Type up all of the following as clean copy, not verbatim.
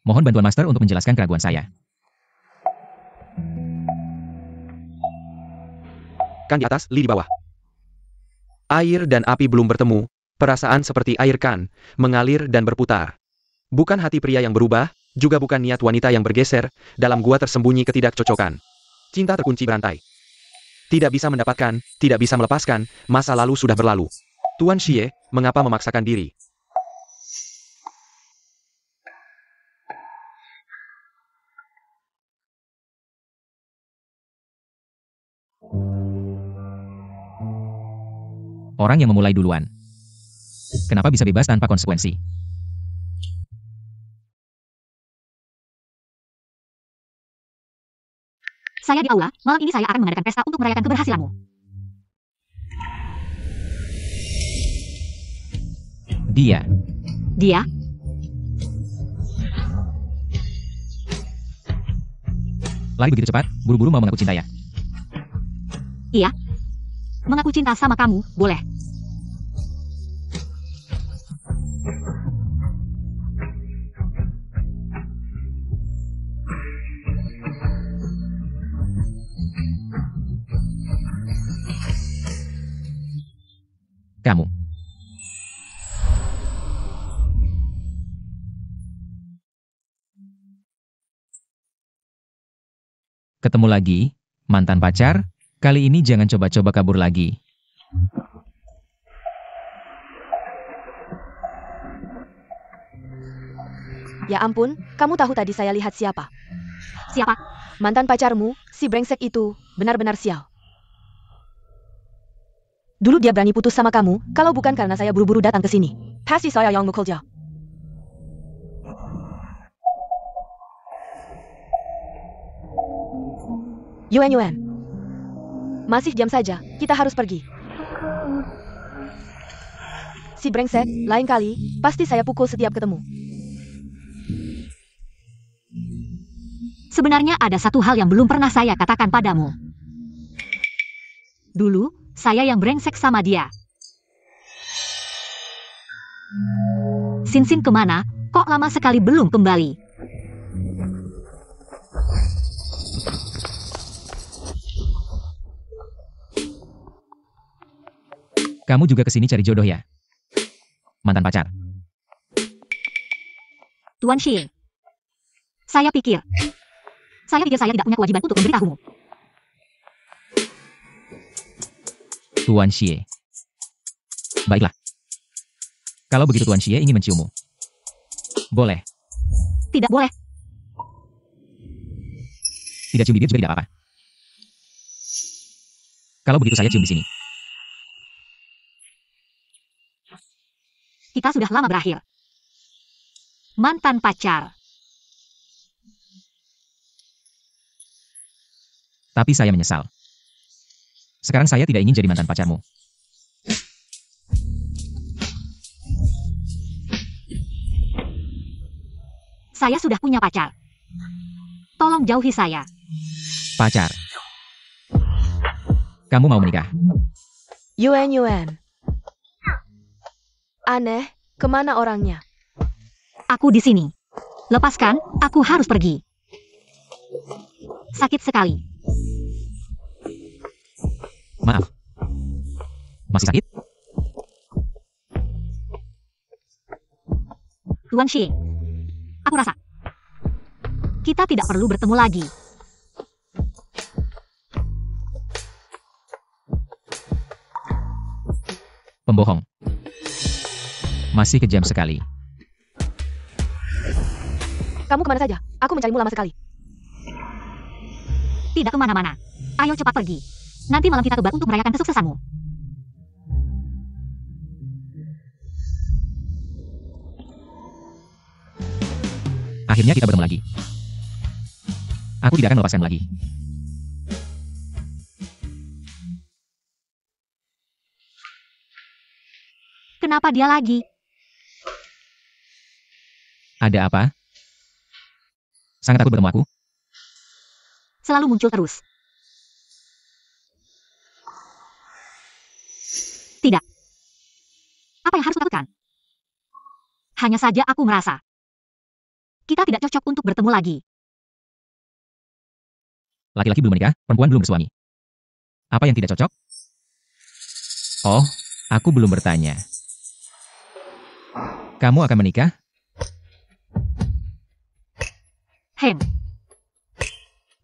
Mohon bantuan Master untuk menjelaskan keraguan saya. Kan di atas, Li di bawah. Air dan api belum bertemu, perasaan seperti air kan, mengalir dan berputar. Bukan hati pria yang berubah, juga bukan niat wanita yang bergeser, dalam gua tersembunyi ketidakcocokan. Cinta terkunci berantai. Tidak bisa mendapatkan, tidak bisa melepaskan, masa lalu sudah berlalu. Tuan Xie, mengapa memaksakan diri? Orang yang memulai duluan. Kenapa bisa bebas tanpa konsekuensi? Saya di aula, malam ini saya akan mengadakan pesta untuk merayakan keberhasilanmu. Dia. Dia? Lari begitu cepat, buru-buru mau mengaku cinta ya? Iya. Mengaku cinta sama kamu, boleh. Kamu. Ketemu lagi, mantan pacar? Kali ini jangan coba-coba kabur lagi. Ya ampun, kamu tahu tadi saya lihat siapa? Siapa? Mantan pacarmu, si brengsek itu, benar-benar sial. Dulu dia berani putus sama kamu, kalau bukan karena saya buru-buru datang ke sini. Pasti saya yang mukulnya. Yuan. Masih jam saja, kita harus pergi. Si brengsek, lain kali, pasti saya pukul setiap ketemu. Sebenarnya ada satu hal yang belum pernah saya katakan padamu. Dulu, saya yang brengsek sama dia. Sin kemana? Kok lama sekali belum kembali? Kamu juga kesini cari jodoh ya? Mantan pacar. Tuan Xie. Saya pikir saya tidak punya kewajiban untuk memberitahumu. Tuan Xie. Baiklah. Kalau begitu Tuan Xie ingin menciummu. Boleh. Tidak boleh. Tidak cium bibir juga tidak apa-apa. Kalau begitu saya cium di sini. Kita sudah lama berakhir. Mantan pacar. Tapi saya menyesal. Sekarang saya tidak ingin jadi mantan pacarmu. Saya sudah punya pacar. Tolong jauhi saya. Pacar. Kamu mau menikah? Yuan. Aneh, kemana orangnya? Aku di sini. Lepaskan, aku harus pergi. Sakit sekali. Maaf. Masih sakit? Tuan Xie. Aku rasa kita tidak perlu bertemu lagi. Pembohong. Masih kejam sekali. Kamu kemana saja? Aku mencarimu lama sekali. Tidak kemana-mana. Ayo cepat pergi. Nanti malam kita kebar untuk merayakan kesuksesanmu. Akhirnya kita bertemu lagi. Aku tidak akan melepaskanmu lagi. Kenapa dia lagi? Ada apa? Sangat takut bertemu aku? Selalu muncul terus. Tidak. Apa yang harus kulakukan? Hanya saja aku merasa Kita tidak cocok untuk bertemu lagi. Laki-laki belum menikah, perempuan belum bersuami. Apa yang tidak cocok? Oh, aku belum bertanya. Kamu akan menikah?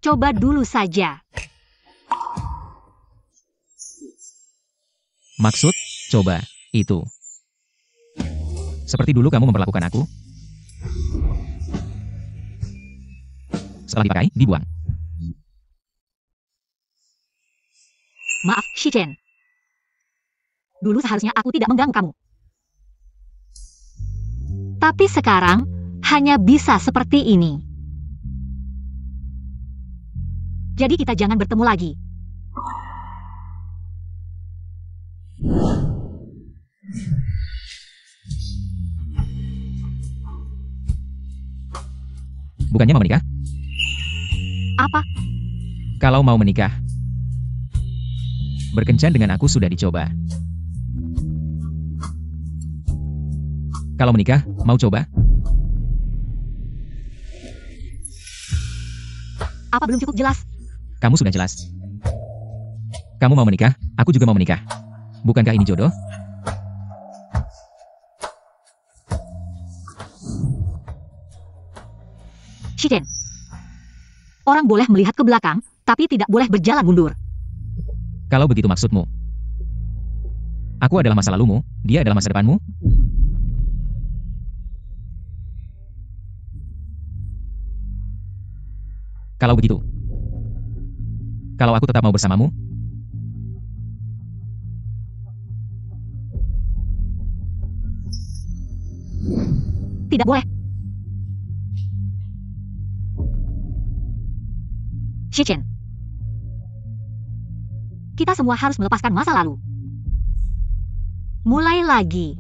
Coba dulu saja. Maksud, coba, itu. Seperti dulu kamu memperlakukan aku. Setelah dipakai, dibuang. Maaf, Shichen. Dulu seharusnya aku tidak mengganggu kamu. Tapi sekarang, hanya bisa seperti ini. Jadi kita jangan bertemu lagi. Bukannya mau menikah? Apa? Kalau mau menikah, berkencan dengan aku sudah dicoba. Kalau menikah, mau coba? Apa belum cukup jelas? Kamu sudah jelas. Kamu mau menikah, aku juga mau menikah. Bukankah ini jodoh? Shichen. Orang boleh melihat ke belakang, tapi tidak boleh berjalan mundur. Kalau begitu maksudmu. Aku adalah masa lalumu, dia adalah masa depanmu. Kalau begitu. Kalau aku tetap mau bersamamu, Tidak boleh. Shichen. Kita semua harus melepaskan masa lalu. Mulai lagi.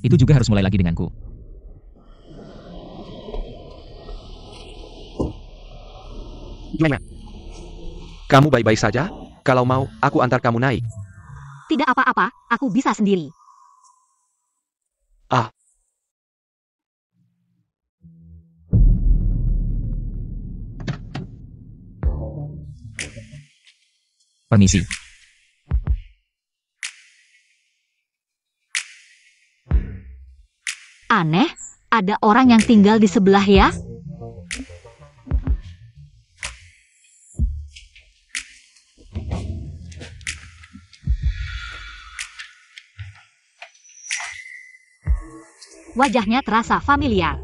itu juga harus mulai lagi denganku. Gimana? Kamu baik-baik saja? Kalau mau, aku antar kamu naik. Tidak apa-apa, aku bisa sendiri. Ah. Permisi. Aneh, ada orang yang tinggal di sebelah ya? Wajahnya terasa familiar.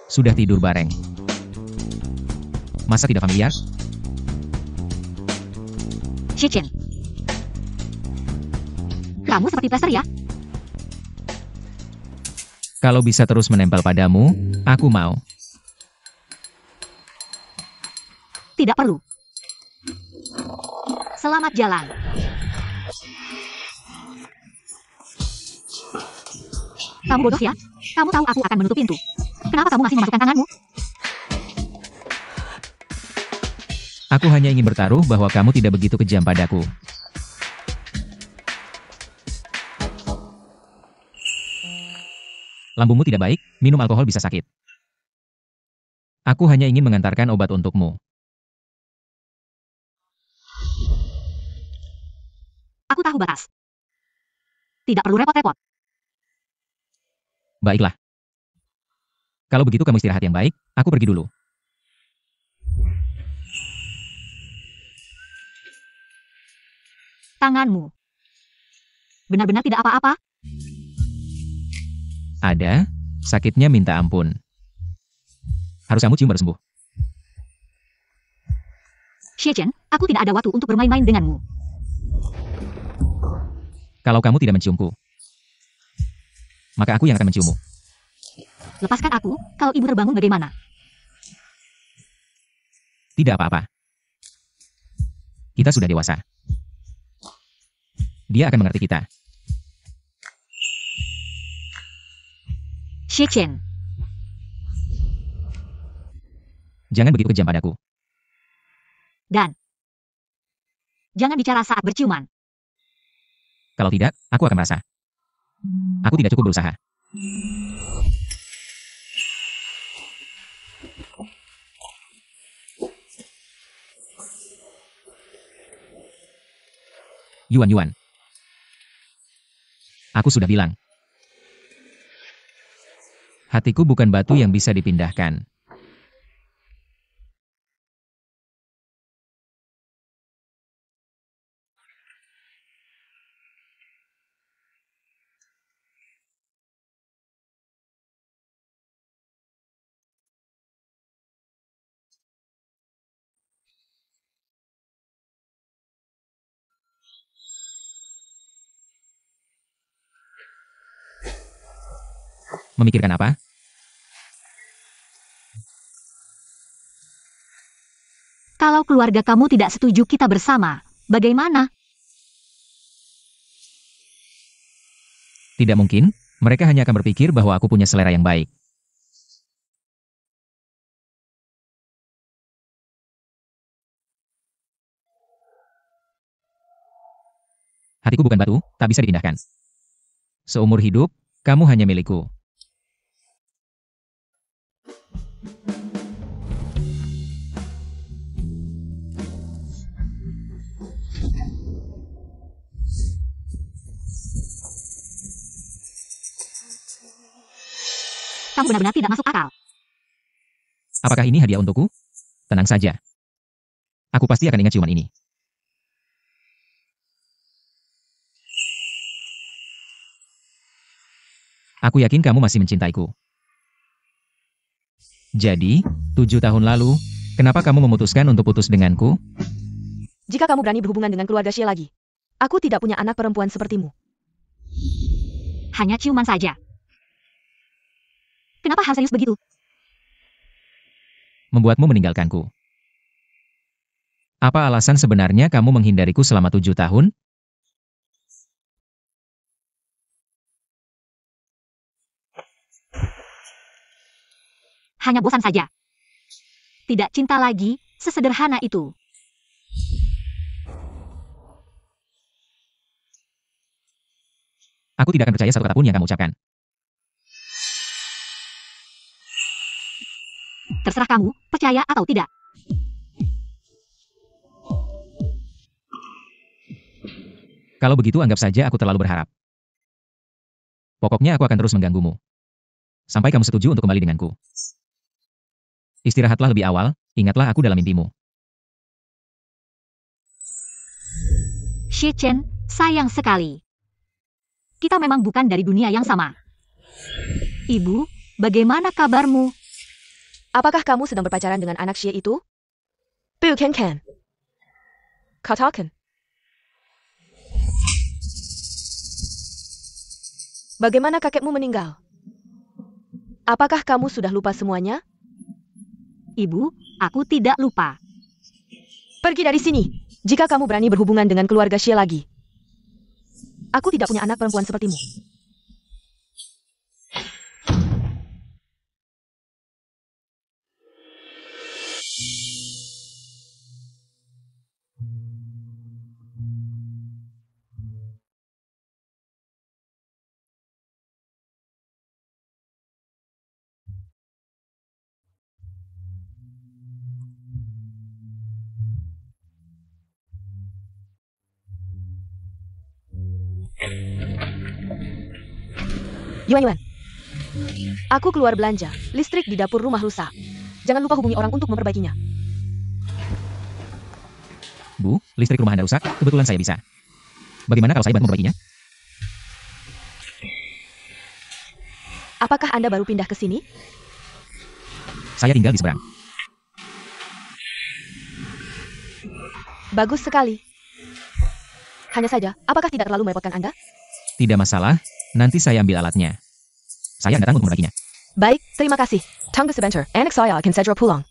Sudah tidur bareng. Masa tidak familiar? Shichen. Kamu seperti plaster ya? Kalau bisa terus menempel padamu, aku mau. Tidak perlu. Selamat jalan. Kamu bodoh ya? Kamu tahu aku akan menutup pintu. Kenapa kamu masih memasukkan tanganmu? Aku hanya ingin bertaruh bahwa kamu tidak begitu kejam padaku. Lambungmu tidak baik, minum alkohol bisa sakit. Aku hanya ingin mengantarkan obat untukmu. Aku tahu batas. Tidak perlu repot-repot. Baiklah. Kalau begitu kamu istirahat yang baik, aku pergi dulu. Tanganmu. Benar-benar tidak apa-apa? Ada, sakitnya minta ampun. Harus kamu cium baru sembuh. Shichen, aku tidak ada waktu untuk bermain-main denganmu. Kalau kamu tidak menciumku, maka aku yang akan menciummu. Lepaskan aku, kalau ibu terbangun bagaimana? Tidak apa-apa. Kita sudah dewasa. Dia akan mengerti kita. Xie Chen, Jangan begitu kejam padaku. dan jangan bicara saat berciuman. Kalau tidak, aku akan merasa. Aku tidak cukup berusaha. Yuan. Aku sudah bilang. Hatiku bukan batu yang bisa dipindahkan. Memikirkan apa? Kalau keluarga kamu tidak setuju kita bersama, bagaimana? Tidak mungkin, mereka hanya akan berpikir bahwa aku punya selera yang baik. Hatiku bukan batu, tak bisa dipindahkan. Seumur hidup, kamu hanya milikku. Kamu benar-benar tidak masuk akal. Apakah ini hadiah untukku? Tenang saja. Aku pasti akan ingat ciuman ini. Aku yakin kamu masih mencintaiku. Jadi, 7 tahun lalu, kenapa kamu memutuskan untuk putus denganku? Jika kamu berani berhubungan dengan keluarga Xie lagi, aku tidak punya anak perempuan sepertimu. Hanya ciuman saja. Kenapa hal serius begitu? Membuatmu meninggalkanku. Apa alasan sebenarnya kamu menghindariku selama 7 tahun? Hanya bosan saja. Tidak cinta lagi, sesederhana itu. Aku tidak akan percaya satu kata pun yang kamu ucapkan. Terserah kamu, percaya atau tidak. Kalau begitu anggap saja aku terlalu berharap. Pokoknya aku akan terus mengganggumu. Sampai kamu setuju untuk kembali denganku. Istirahatlah lebih awal, ingatlah aku dalam mimpimu. Xie Chen, sayang sekali. Kita memang bukan dari dunia yang sama. Ibu, bagaimana kabarmu? Apakah kamu sedang berpacaran dengan anak Xie itu? Bukan. Katakan. Bagaimana kakekmu meninggal? Apakah kamu sudah lupa semuanya? Ibu, aku tidak lupa. Pergi dari sini, jika kamu berani berhubungan dengan keluarga Xie lagi. Aku tidak punya anak perempuan sepertimu. Yuan. Aku keluar belanja. Listrik di dapur rumah rusak. Jangan lupa hubungi orang untuk memperbaikinya. Bu, listrik rumah Anda rusak, kebetulan saya bisa. Bagaimana kalau saya bantu memperbaikinya? Apakah Anda baru pindah ke sini? Saya tinggal di seberang. Bagus sekali. Hanya saja, apakah tidak terlalu merepotkan Anda? Tidak masalah, nanti saya ambil alatnya. Saya datang untuk membaginya. Baik, terima kasih. Tunggu sebentar, anak saya akan segera pulang.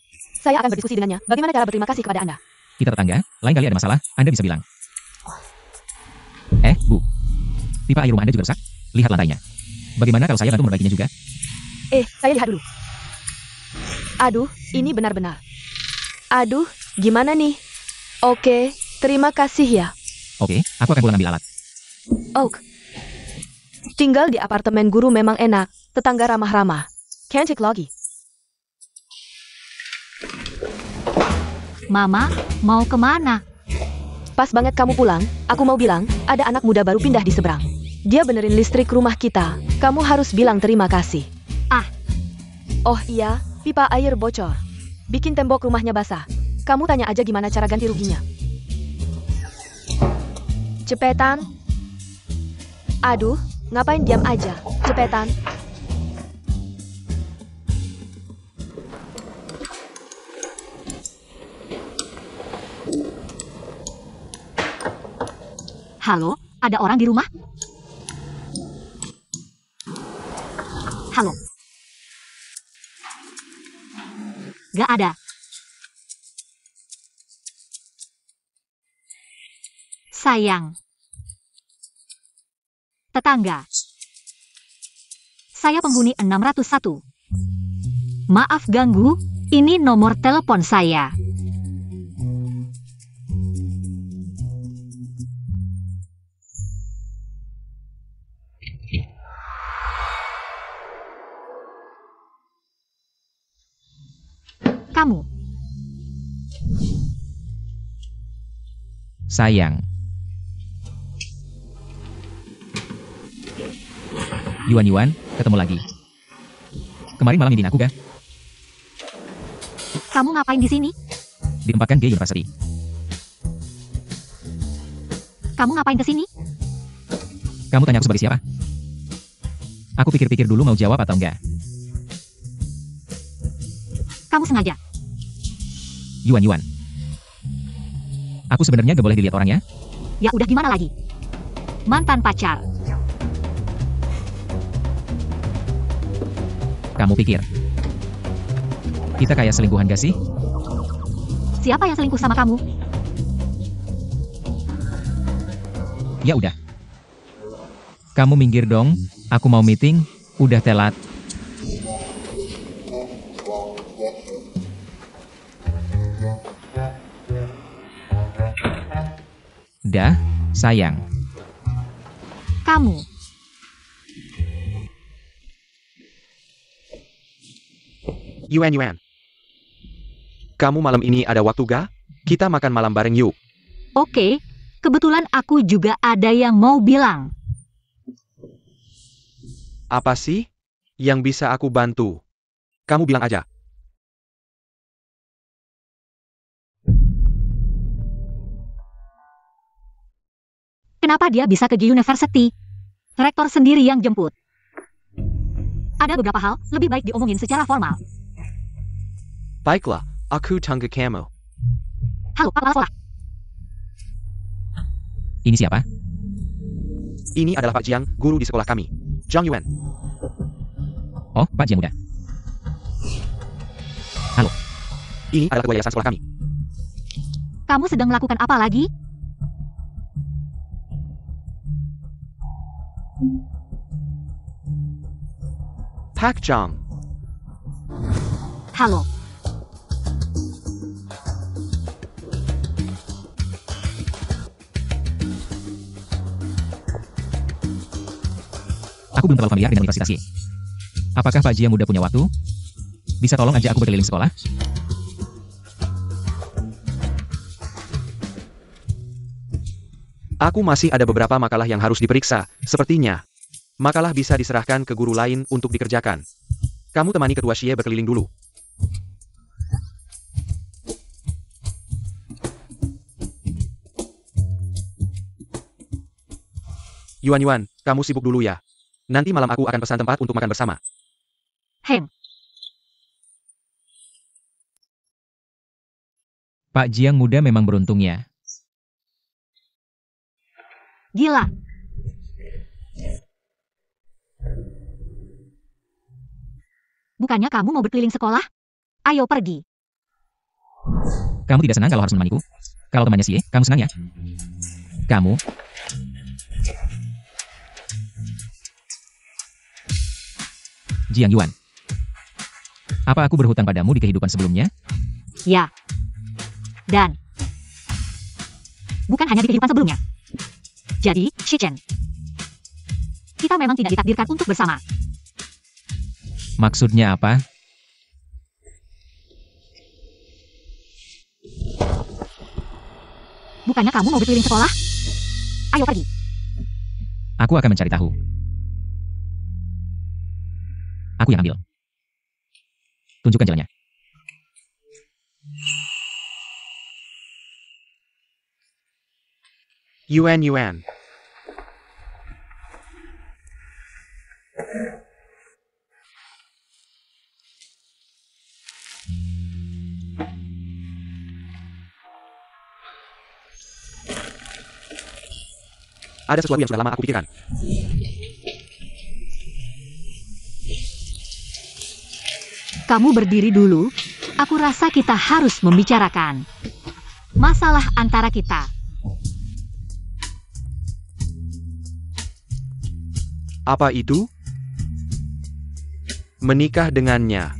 Saya akan berdiskusi dengannya, bagaimana cara berterima kasih kepada Anda. Kita tetangga, lain kali ada masalah, Anda bisa bilang. Bu. Pipa air rumah Anda juga rusak? Lihat lantainya. Bagaimana kalau saya bantu membaginya juga? Saya lihat dulu. Aduh, ini benar-benar. Aduh, gimana nih? Oke, terima kasih ya. Oke, aku akan pulang ambil alat. Oak. Tinggal di apartemen guru memang enak, tetangga ramah-ramah. Cantik lagi. Mama, mau kemana? Pas banget kamu pulang, aku mau bilang, ada anak muda baru pindah di seberang. Dia benerin listrik rumah kita. Kamu harus bilang terima kasih. Oh iya, pipa air bocor. Bikin tembok rumahnya basah. Kamu tanya aja gimana cara ganti ruginya. Cepetan. Aduh, ngapain diam aja? Cepetan. Halo, ada orang di rumah? Halo. Gak ada. Sayang. Tetangga. Saya penghuni 601. Maaf ganggu, ini nomor telepon saya. Kamu. Sayang. Yuan, ketemu lagi. Kemarin malam ngidin aku ga? Kamu ngapain di sini? Ditempatkan G University. Kamu ngapain ke sini? Kamu tanya aku sebagai siapa? Aku pikir-pikir dulu mau jawab atau enggak. Kamu sengaja. Yuan. Aku sebenarnya gak boleh dilihat orangnya? Ya udah gimana lagi? Mantan pacar. Kamu pikir kita kayak selingkuhan gak sih? Siapa yang selingkuh sama kamu? Ya udah. Kamu minggir dong, aku mau meeting, udah telat. Dah, sayang. Kamu. Yuan. Kamu malam ini ada waktu ga? Kita makan malam bareng yuk. Oke, kebetulan aku juga ada yang mau bilang. Apa sih yang bisa aku bantu? Kamu bilang aja. Kenapa dia bisa ke G University? Rektor sendiri yang jemput. Ada beberapa hal, lebih baik diomongin secara formal. Baiklah, aku tunggu kamu. Halo, kepala sekolah. Ini siapa? Ini adalah Pak Jiang, guru di sekolah kami. Zhang Yuan. Oh, Pak Jiang muda. Halo. Ini adalah ketua yayasan sekolah kami. Kamu sedang melakukan apa lagi? Pak Jiang. Halo. Aku belum terlalu familiar dengan Universitas Y. Apakah Pak Jiang muda punya waktu? Bisa tolong aja aku berkeliling sekolah? Aku masih ada beberapa makalah yang harus diperiksa, sepertinya. Makalah bisa diserahkan ke guru lain untuk dikerjakan. Kamu temani ketua Xie berkeliling dulu. Yuan, kamu sibuk dulu ya. Nanti malam aku akan pesan tempat untuk makan bersama. Pak Jiang muda memang beruntung ya. Gila. Bukannya kamu mau berkeliling sekolah? Ayo pergi. Kamu tidak senang kalau harus menemaniku? Kalau temannya Xie, kamu senang ya? Kamu... Jiang Yuan. Apa aku berhutang padamu di kehidupan sebelumnya? Ya. Dan... bukan hanya di kehidupan sebelumnya. Jadi, Shichen. Kita memang tidak ditakdirkan untuk bersama. Maksudnya apa? Bukannya kamu mau berkeliling sekolah? Ayo pergi. Aku akan mencari tahu. Aku yang ambil. Tunjukkan jalannya. Yuan. Ada sesuatu yang sudah lama aku pikirkan. Kamu berdiri dulu. Aku rasa kita harus membicarakan masalah antara kita. Apa itu? Menikah dengannya.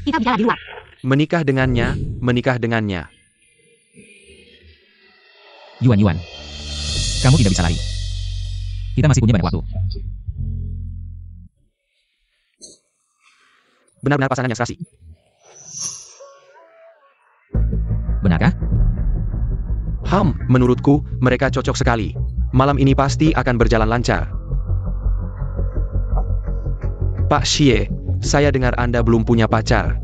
Kita bicara di luar. Menikah dengannya. Yuan. Kamu tidak bisa lari. Kita masih punya banyak waktu. Benar-benar pasangan yang serasi. Benarkah? Menurutku, mereka cocok sekali. Malam ini pasti akan berjalan lancar. Pak Xie, saya dengar Anda belum punya pacar.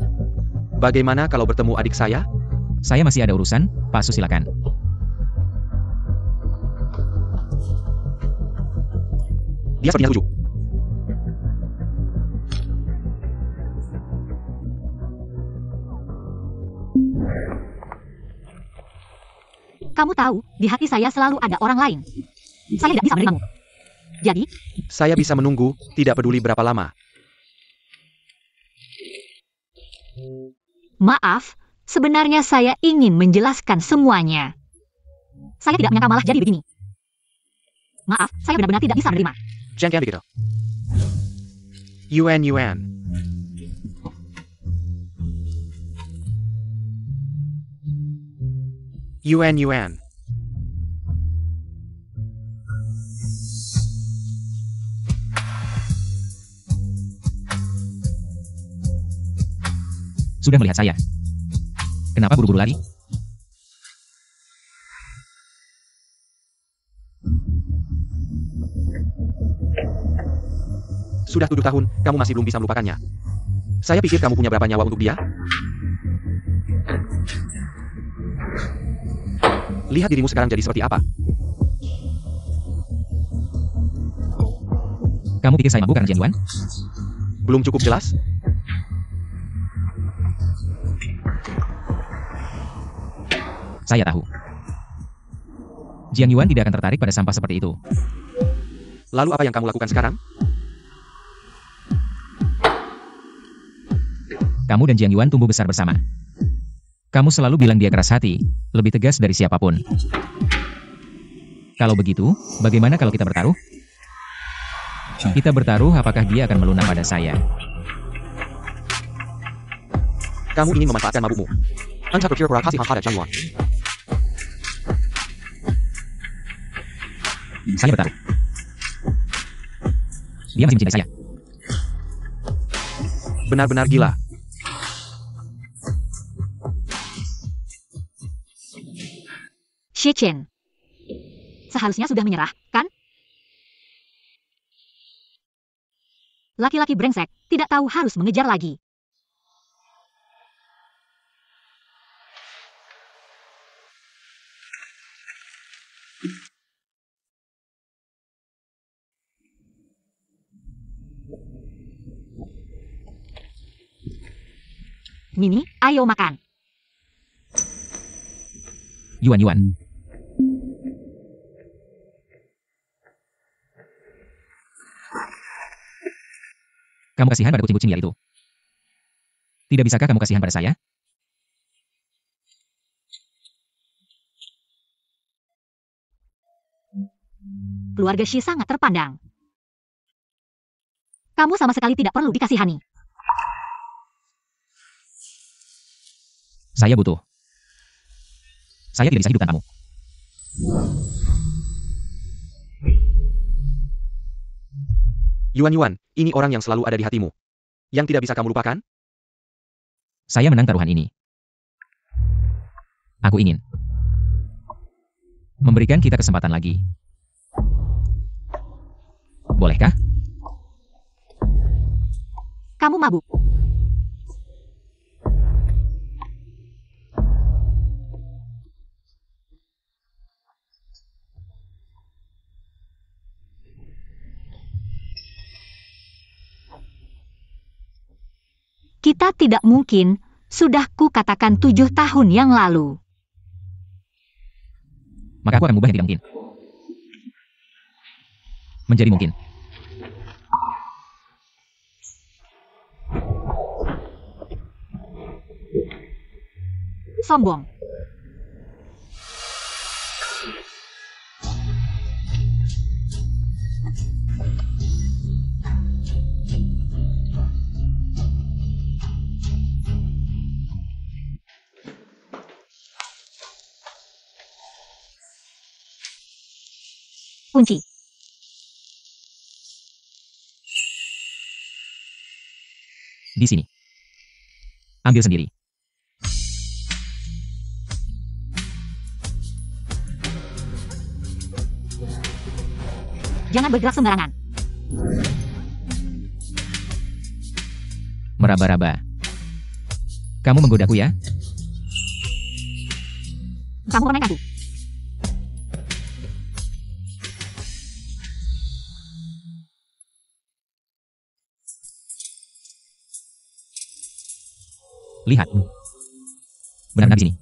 Bagaimana kalau bertemu adik saya? Saya masih ada urusan, Pak Su silakan. Dia sepertinya setuju. Kamu tahu, di hati saya selalu ada orang lain. Saya tidak bisa menerimamu. Jadi, saya bisa menunggu, tidak peduli berapa lama. maaf, sebenarnya saya ingin menjelaskan semuanya. Saya tidak menyangka malah jadi begini. Maaf, saya benar-benar tidak bisa menerima. Jangan begitu. Yuan. Sudah melihat saya. Kenapa buru-buru lari? Sudah 7 tahun, kamu masih belum bisa melupakannya. Saya pikir kamu punya berapa nyawa untuk dia? Lihat dirimu sekarang jadi seperti apa. Kamu pikir saya mabuk karena Jian Yuan? Belum cukup jelas? Saya tahu. Jiang Yuan tidak akan tertarik pada sampah seperti itu. Lalu apa yang kamu lakukan sekarang? Kamu dan Jiang Yuan tumbuh besar bersama. Kamu selalu bilang dia keras hati, lebih tegas dari siapapun. Kalau begitu, bagaimana kalau kita bertaruh? Kita bertaruh apakah dia akan melunak pada saya? Kamu ingin memanfaatkan mabukmu. Anda berkira-kira kasih hal-hal Jiang Yuan. Saya bertaruh. Dia masih mencintai saya. Benar-benar gila. Shichen. Seharusnya sudah menyerah, kan? Laki-laki brengsek, tidak tahu harus mengejar lagi. Mini, ayo makan. Yuan. Kamu kasihan pada kucing-kucing liar itu? Tidak bisakah kamu kasihan pada saya? Keluarga Shi sangat terpandang. Kamu sama sekali tidak perlu dikasihani. Saya butuh. Saya tidak bisa hidup tanpamu. Yuan, ini orang yang selalu ada di hatimu. Yang tidak bisa kamu lupakan? Saya menang taruhan ini. Aku ingin memberikan kita kesempatan lagi. Bolehkah? Kamu mabuk. Kita tidak mungkin, sudah kukatakan 7 tahun yang lalu. Maka aku akan mengubah yang tidak mungkin menjadi mungkin. Sombong. Kunci. Di sini. Ambil sendiri. Jangan bergerak sembarangan. Meraba-raba. Kamu menggodaku ya? Kamu remeh aku. Lihat. Benar-benar di sini.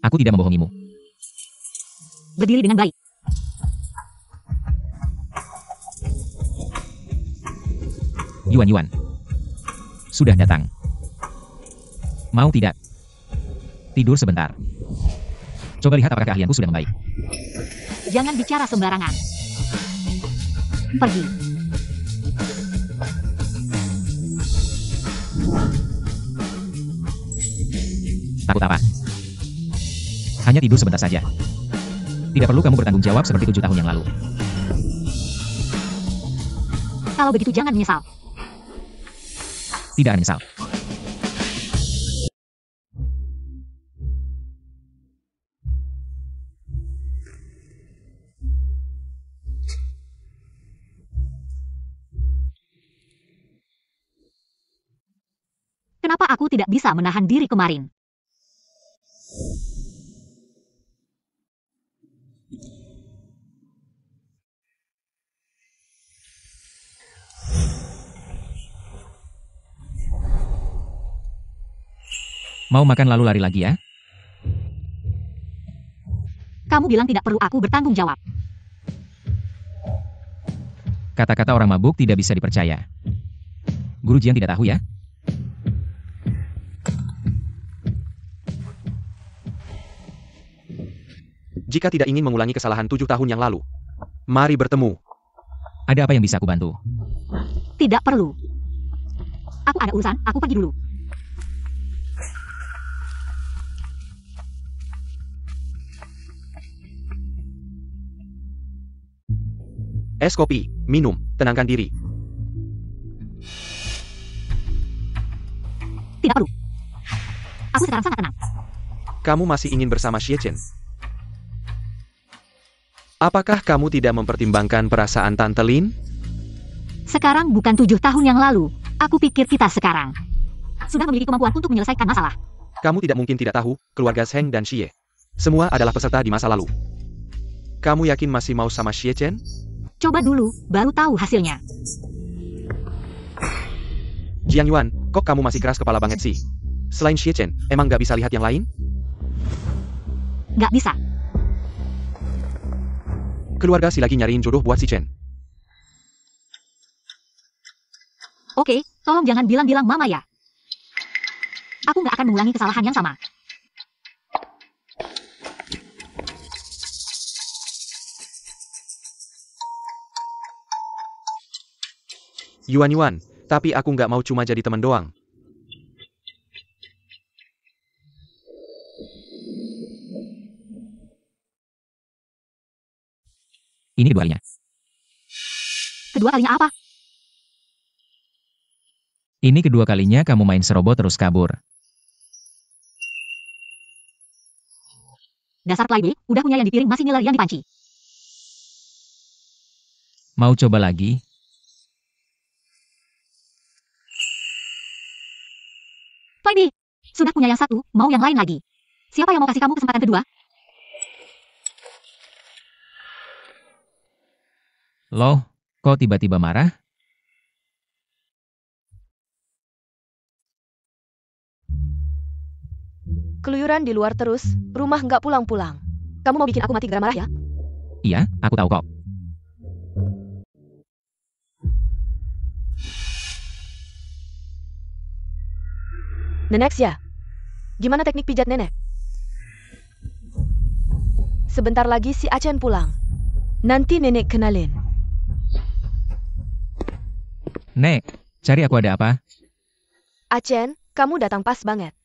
Aku tidak membohongimu. Berdiri dengan baik. Yuan. Sudah datang. Mau tidak? Tidur sebentar. Coba lihat apakah keahlianku sudah membaik. Jangan bicara sembarangan. Pergi. Takut apa? Hanya tidur sebentar saja. Tidak perlu kamu bertanggung jawab seperti 7 tahun yang lalu. Kalau begitu jangan menyesal. Tidak akan menyesal. Kenapa aku tidak bisa menahan diri kemarin? Mau makan lalu lari lagi ya? Kamu bilang tidak perlu aku bertanggung jawab. Kata-kata orang mabuk tidak bisa dipercaya. Guru Jian tidak tahu ya? Jika tidak ingin mengulangi kesalahan 7 tahun yang lalu, mari bertemu. Ada apa yang bisa aku bantu? Tidak perlu. Aku ada urusan, aku pergi dulu. Es kopi, minum, tenangkan diri. Tidak perlu. Aku sekarang sangat tenang. Kamu masih ingin bersama Xie Chen? Apakah kamu tidak mempertimbangkan perasaan Tante Lin? Sekarang bukan 7 tahun yang lalu. Aku pikir kita sekarang sudah memiliki kemampuan untuk menyelesaikan masalah. Kamu tidak mungkin tidak tahu, keluarga Zheng dan Xie. Semua adalah peserta di masa lalu. Kamu yakin masih mau sama Xie Chen? Coba dulu, baru tahu hasilnya. Jiang Yuan, kok kamu masih keras kepala banget sih? Selain Xie Chen, emang gak bisa lihat yang lain? Gak bisa. Keluarga si lagi nyariin jodoh buat si Chen. Oke, tolong jangan bilang-bilang mama ya. Aku nggak akan mengulangi kesalahan yang sama. Yuan, tapi aku nggak mau cuma jadi teman doang. Ini kedua kalinya. Kedua kalinya apa? Ini kedua kalinya kamu main serobot terus kabur. Dasar playboy, udah punya yang di piring masih ngiler yang di panci. Mau coba lagi? Playboy, sudah punya yang satu, mau yang lain lagi. Siapa yang mau kasih kamu kesempatan kedua? Loh, kok tiba-tiba marah? Keluyuran di luar terus, rumah nggak pulang-pulang. Kamu mau bikin aku mati gara marah ya? Iya, aku tahu kok. Nenek ya? Gimana teknik pijat nenek? Sebentar lagi si Acen pulang. Nanti nenek kenalin. Nek, cari aku ada apa? Acen, kamu datang pas banget.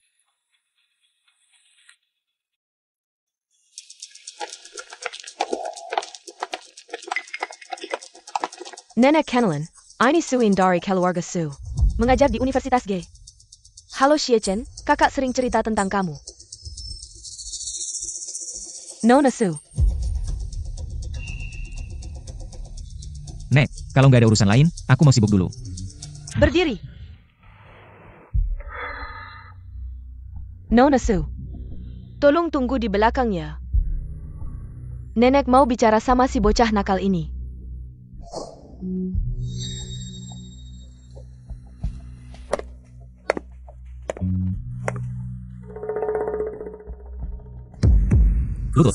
Nenek Kenalin, ini Suin dari keluarga Su. Mengajar di Universitas G. Halo Xiecen, kakak sering cerita tentang kamu. Nona Su. Nek, kalau nggak ada urusan lain, aku mau sibuk dulu. Berdiri. Nona Su. Tolong tunggu di belakang ya. Nenek mau bicara sama si bocah nakal ini. Lutut.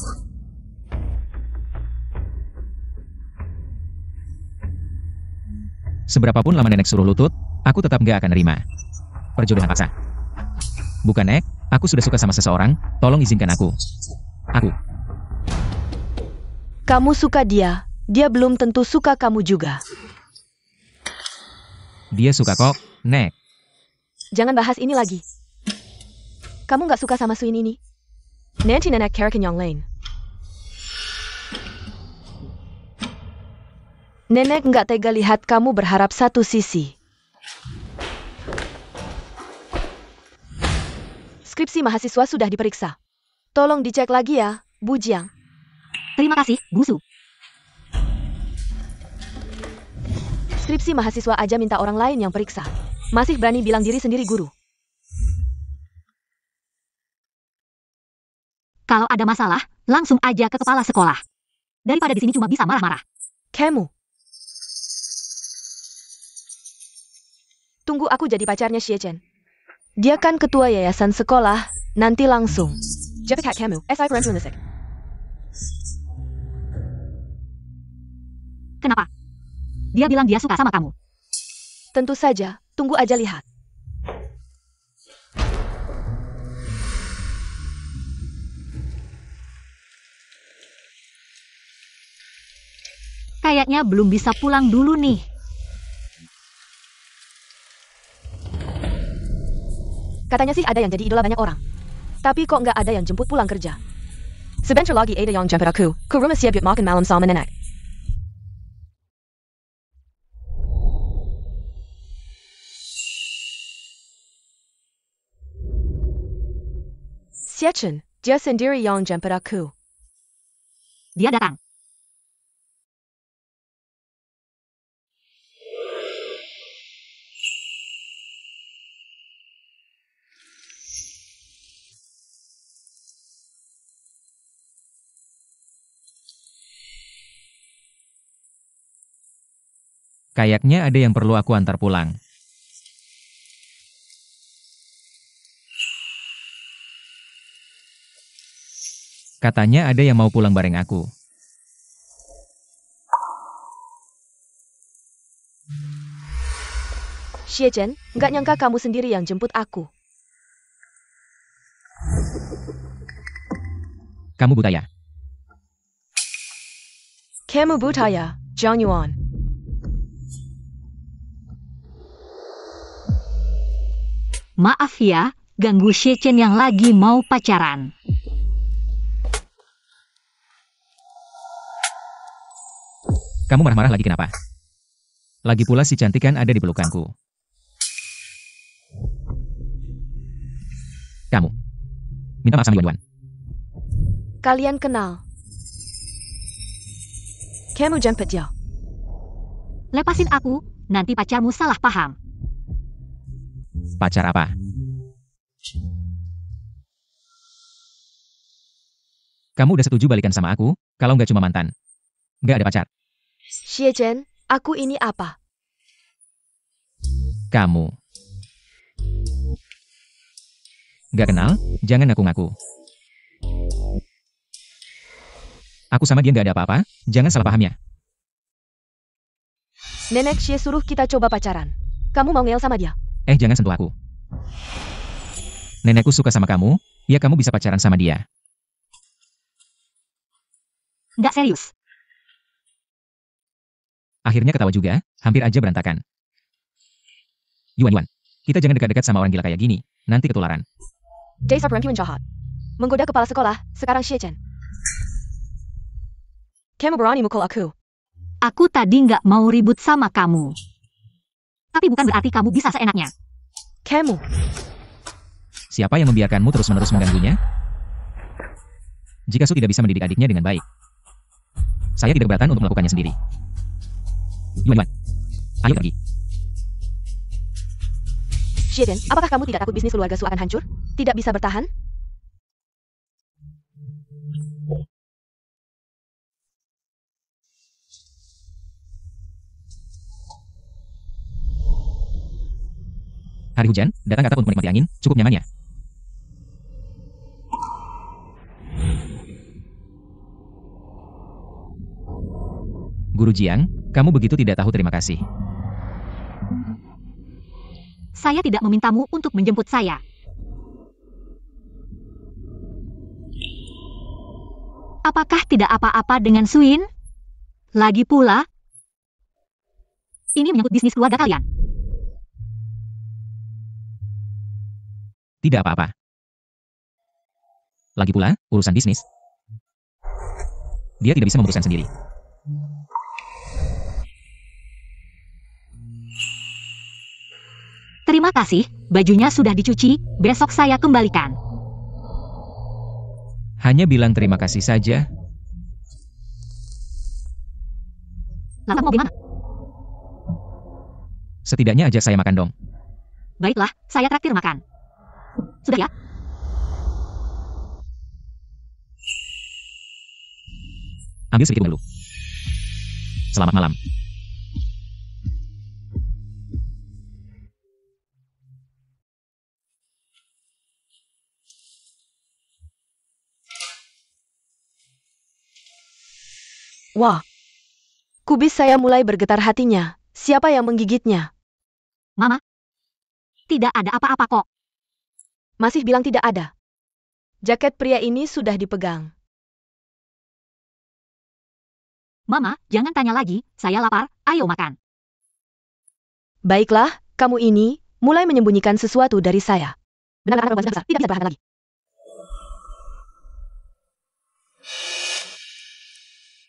Seberapapun lama nenek suruh lutut, aku tetap nggak akan nerima. Perjodohan paksa. Bukan Nek, aku sudah suka sama seseorang, tolong izinkan aku. Kamu suka dia, dia belum tentu suka kamu juga. Dia suka kok, Nek. Jangan bahas ini lagi. Kamu nggak suka sama Suin ini? Nanti nenek carikan yang lain. Nenek nggak tega lihat kamu berharap satu sisi. Skripsi mahasiswa sudah diperiksa. Tolong dicek lagi ya, Bu Jiang. Terima kasih, Bu Su. Skripsi mahasiswa aja minta orang lain yang periksa. Masih berani bilang diri sendiri guru. Kalau ada masalah, langsung aja ke kepala sekolah. Daripada di sini cuma bisa marah-marah. Kamu. Tunggu aku jadi pacarnya Xiecen. Dia kan ketua yayasan sekolah, nanti langsung. Jepikat kamu, SI Perentunisik. Kenapa? Dia bilang dia suka sama kamu. Tentu saja, tunggu aja lihat. Kayaknya belum bisa pulang dulu nih. Katanya sih ada yang jadi idola banyak orang. Tapi kok nggak ada yang jemput pulang kerja. Sebentar lagi ada yang jemput aku, ke rumah siap makan malam sama nenek. Xiecen, dia sendiri yang jemput aku. Dia datang. Kayaknya ada yang perlu aku antar pulang. Katanya ada yang mau pulang bareng aku. Xie-chen, nggak nyangka kamu sendiri yang jemput aku. Kamu buta ya? Kamu buta ya, Zhang Yuan. Maaf ya, ganggu Xie-chen yang lagi mau pacaran. Kamu marah-marah lagi kenapa? Lagi pula si cantik kan ada di pelukanku. Kamu. Minta maaf sama Yuan-Yuan. Kalian kenal. Kamu jemput ya. Lepasin aku, nanti pacarmu salah paham. Pacar apa? Kamu udah setuju balikan sama aku, kalau nggak cuma mantan. Nggak ada pacar. Xie-chen, aku ini apa? Kamu. Nggak kenal, jangan ngaku-ngaku. Aku sama dia nggak ada apa-apa, jangan salah paham ya. Nenek Xie suruh kita coba pacaran. Kamu mau ngel sama dia? Jangan sentuh aku. Nenekku suka sama kamu, ya kamu bisa pacaran sama dia. Nggak serius. Akhirnya ketawa juga, hampir aja berantakan. Yuan-Yuan, kita jangan dekat-dekat sama orang gila kayak gini, nanti ketularan. Desa perempuan jahat. Menggoda kepala sekolah, sekarang Xie-chen. Kamu berani mukul aku. Aku tadi nggak mau ribut sama kamu. Tapi bukan berarti kamu bisa seenaknya. Kamu. Siapa yang membiarkanmu terus-menerus mengganggunya? Jika Su tidak bisa mendidik adiknya dengan baik, saya tidak keberatan untuk melakukannya sendiri. Yuan-Yuan, ayo pergi. Xie-chen, apakah kamu tidak takut bisnis keluarga Su akan hancur? Tidak bisa bertahan? Hari hujan, datang atap untuk menikmati angin, cukup nyaman ya? Guru Jiang, kamu begitu tidak tahu terima kasih. Saya tidak memintamu untuk menjemput saya. Apakah tidak apa-apa dengan Suin? Lagi pula, ini menyangkut bisnis keluarga kalian. Tidak apa-apa. Lagi pula, urusan bisnis. Dia tidak bisa memutuskan sendiri. Terima kasih, bajunya sudah dicuci, besok saya kembalikan. Hanya bilang terima kasih saja. Lalu mau gimana? Setidaknya ajak saya makan dong. Baiklah, saya traktir makan. Sudah ya? Ambil sedikit dulu. Selamat malam. Wah. Kubis saya mulai bergetar hatinya. Siapa yang menggigitnya? Mama. Tidak ada apa-apa kok. Masih bilang tidak ada. Jaket pria ini sudah dipegang. Mama, jangan tanya lagi, saya lapar, ayo makan. Baiklah, kamu ini mulai menyembunyikan sesuatu dari saya. Benar-benar perempuan besar, tidak bisa bertahan lagi.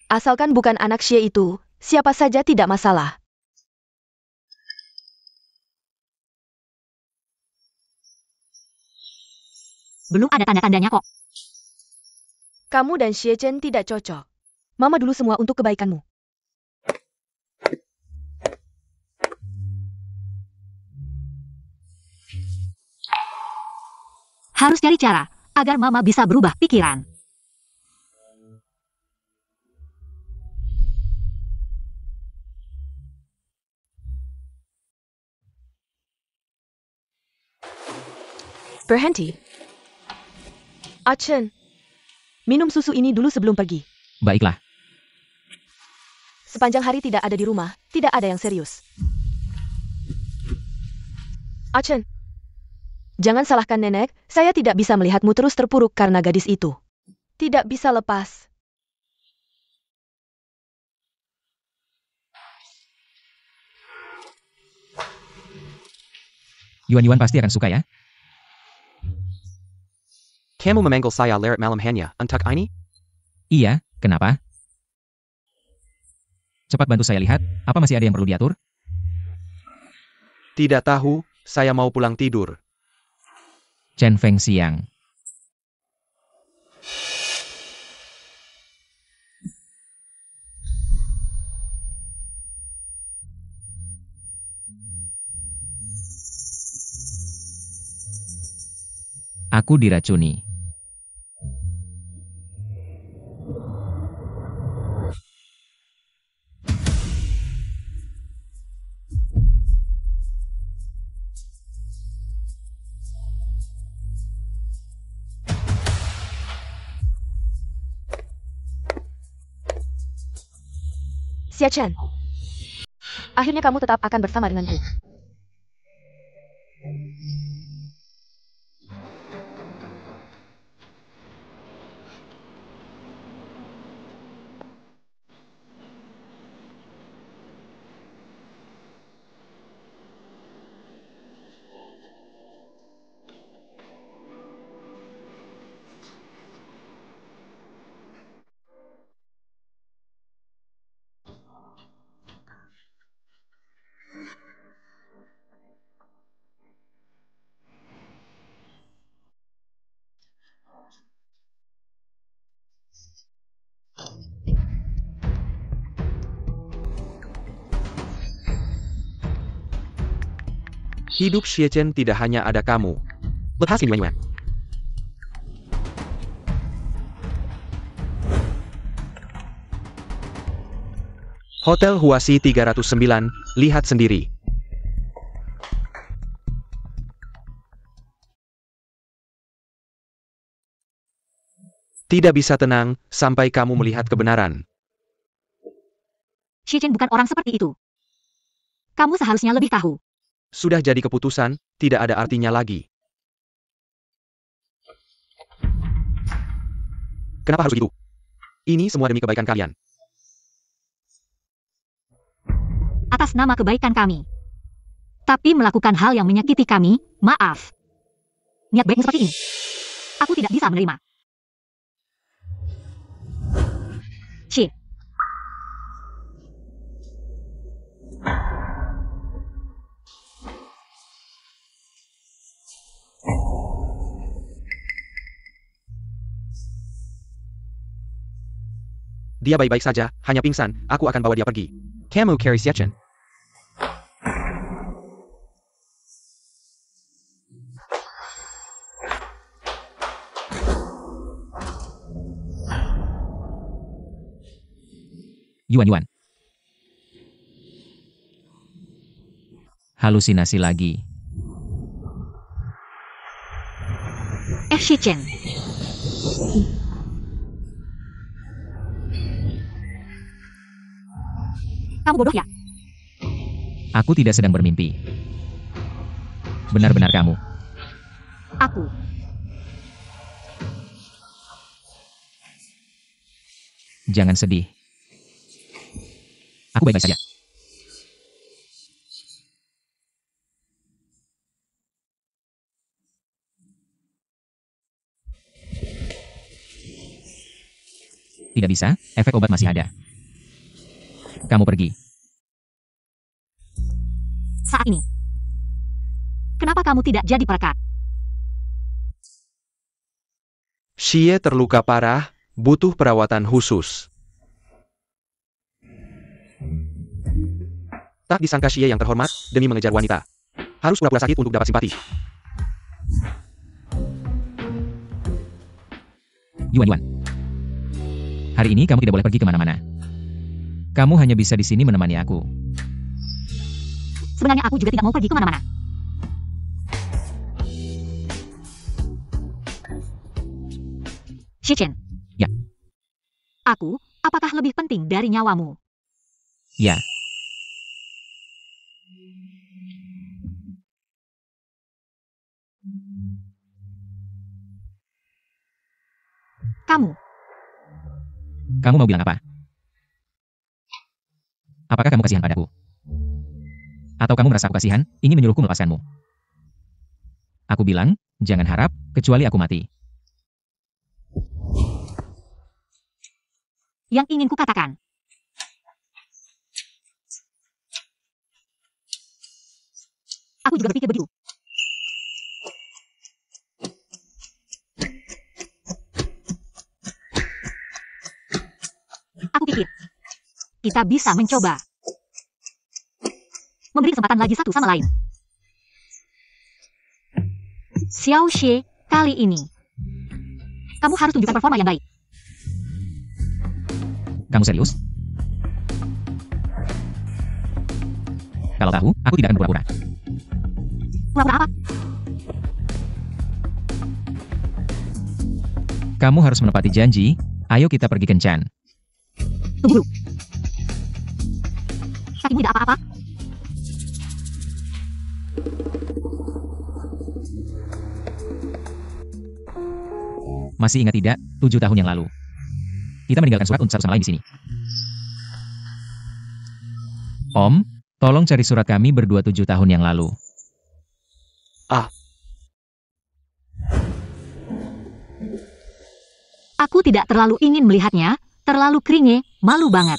Asalkan bukan anak Xie itu, siapa saja tidak masalah. Belum ada tanda-tandanya kok. Kamu dan Xie-chen tidak cocok. Mama dulu semua untuk kebaikanmu. Harus cari cara, agar Mama bisa berubah pikiran. Berhenti. Achen, minum susu ini dulu sebelum pergi. Baiklah. Sepanjang hari tidak ada di rumah, tidak ada yang serius. Achen. Jangan salahkan nenek, saya tidak bisa melihatmu terus terpuruk karena gadis itu. Tidak bisa lepas. Yuan pasti akan suka ya. Kamu memanggil saya Larry malam hanya untuk ini? Iya, kenapa? Cepat bantu saya lihat, apa masih ada yang perlu diatur? Tidak tahu, saya mau pulang tidur. Chen Feng siang. Aku diracuni. Xia Chen. Akhirnya kamu tetap akan bersama denganku. Hidup Xiechen tidak hanya ada kamu. Lepas ini Yuan. Hotel Huasi 309, lihat sendiri. Tidak bisa tenang sampai kamu melihat kebenaran. Xi Chen bukan orang seperti itu. Kamu seharusnya lebih tahu. Sudah jadi keputusan, tidak ada artinya lagi. Kenapa harus begitu? Ini semua demi kebaikan kalian. Atas nama kebaikan kami. Tapi melakukan hal yang menyakiti kami, maaf. Niat baikmu seperti ini. Aku tidak bisa menerima. Xi. Dia baik-baik saja, hanya pingsan, aku akan bawa dia pergi. Kamu carry Xiechen. Yuan. Halusinasi lagi. Xi Chen. Kamu bodoh ya? Aku tidak sedang bermimpi. Benar-benar kamu. Aku. Jangan sedih. Aku baik-baik saja. Tidak bisa, efek obat masih ada. Kamu pergi. Saat ini. Kenapa kamu tidak jadi perekat? Xie terluka parah, butuh perawatan khusus. Tak disangka Xie yang terhormat, demi mengejar wanita. Harus pura-pura sakit untuk dapat simpati. Yuan. Hari ini kamu tidak boleh pergi kemana-mana. Kamu hanya bisa di sini menemani aku. Sebenarnya aku juga tidak mau pergi kemana-mana. Xi Chen. Ya. Aku, apakah lebih penting dari nyawamu? Ya. kamu. Kamu mau bilang apa? Apakah kamu kasihan padaku? Atau kamu merasa aku kasihan, ingin menyuruhku melepaskanmu? Aku bilang, jangan harap, kecuali aku mati. Yang ingin kukatakan. Aku juga berpikir begitu. Aku pikir, kita bisa mencoba. Memberi kesempatan lagi satu sama lain. Xiao Xie, kali ini, kamu harus tunjukkan performa yang baik. Kamu serius? Kalau tahu, aku tidak akan berpura-pura. Pura-pura apa? Kamu harus menepati janji, ayo kita pergi kencan. Tunggu dulu. Kakimu tidak apa-apa? Masih ingat tidak, 7 tahun yang lalu. Kita meninggalkan surat untuk satu sama lain di sini. Om, tolong cari surat kami berdua 7 tahun yang lalu. Aku tidak terlalu ingin melihatnya, terlalu keringe, malu banget.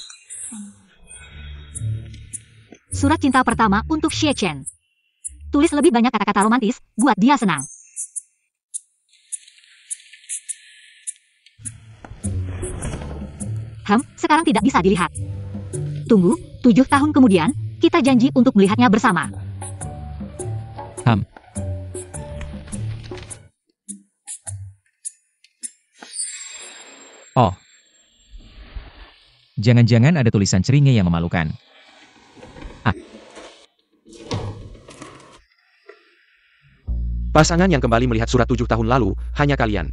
Surat cinta pertama untuk Xie Chen. Tulis lebih banyak kata-kata romantis, buat dia senang. Sekarang tidak bisa dilihat. Tunggu, 7 tahun kemudian, kita janji untuk melihatnya bersama. Oh. Jangan-jangan ada tulisan ceringe yang memalukan. Pasangan yang kembali melihat surat 7 tahun lalu, hanya kalian.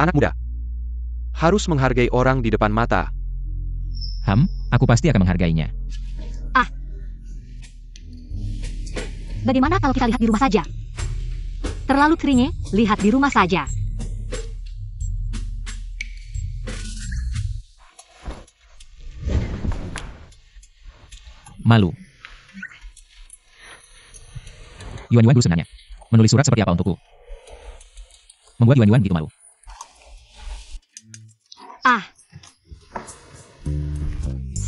Anak muda. Harus menghargai orang di depan mata. Aku pasti akan menghargainya. Bagaimana kalau kita lihat di rumah saja? Terlalu keringe, lihat di rumah saja. Malu. Yuan dulu sebenarnya. Menulis surat seperti apa untukku? Membuat Yuan gitu malu.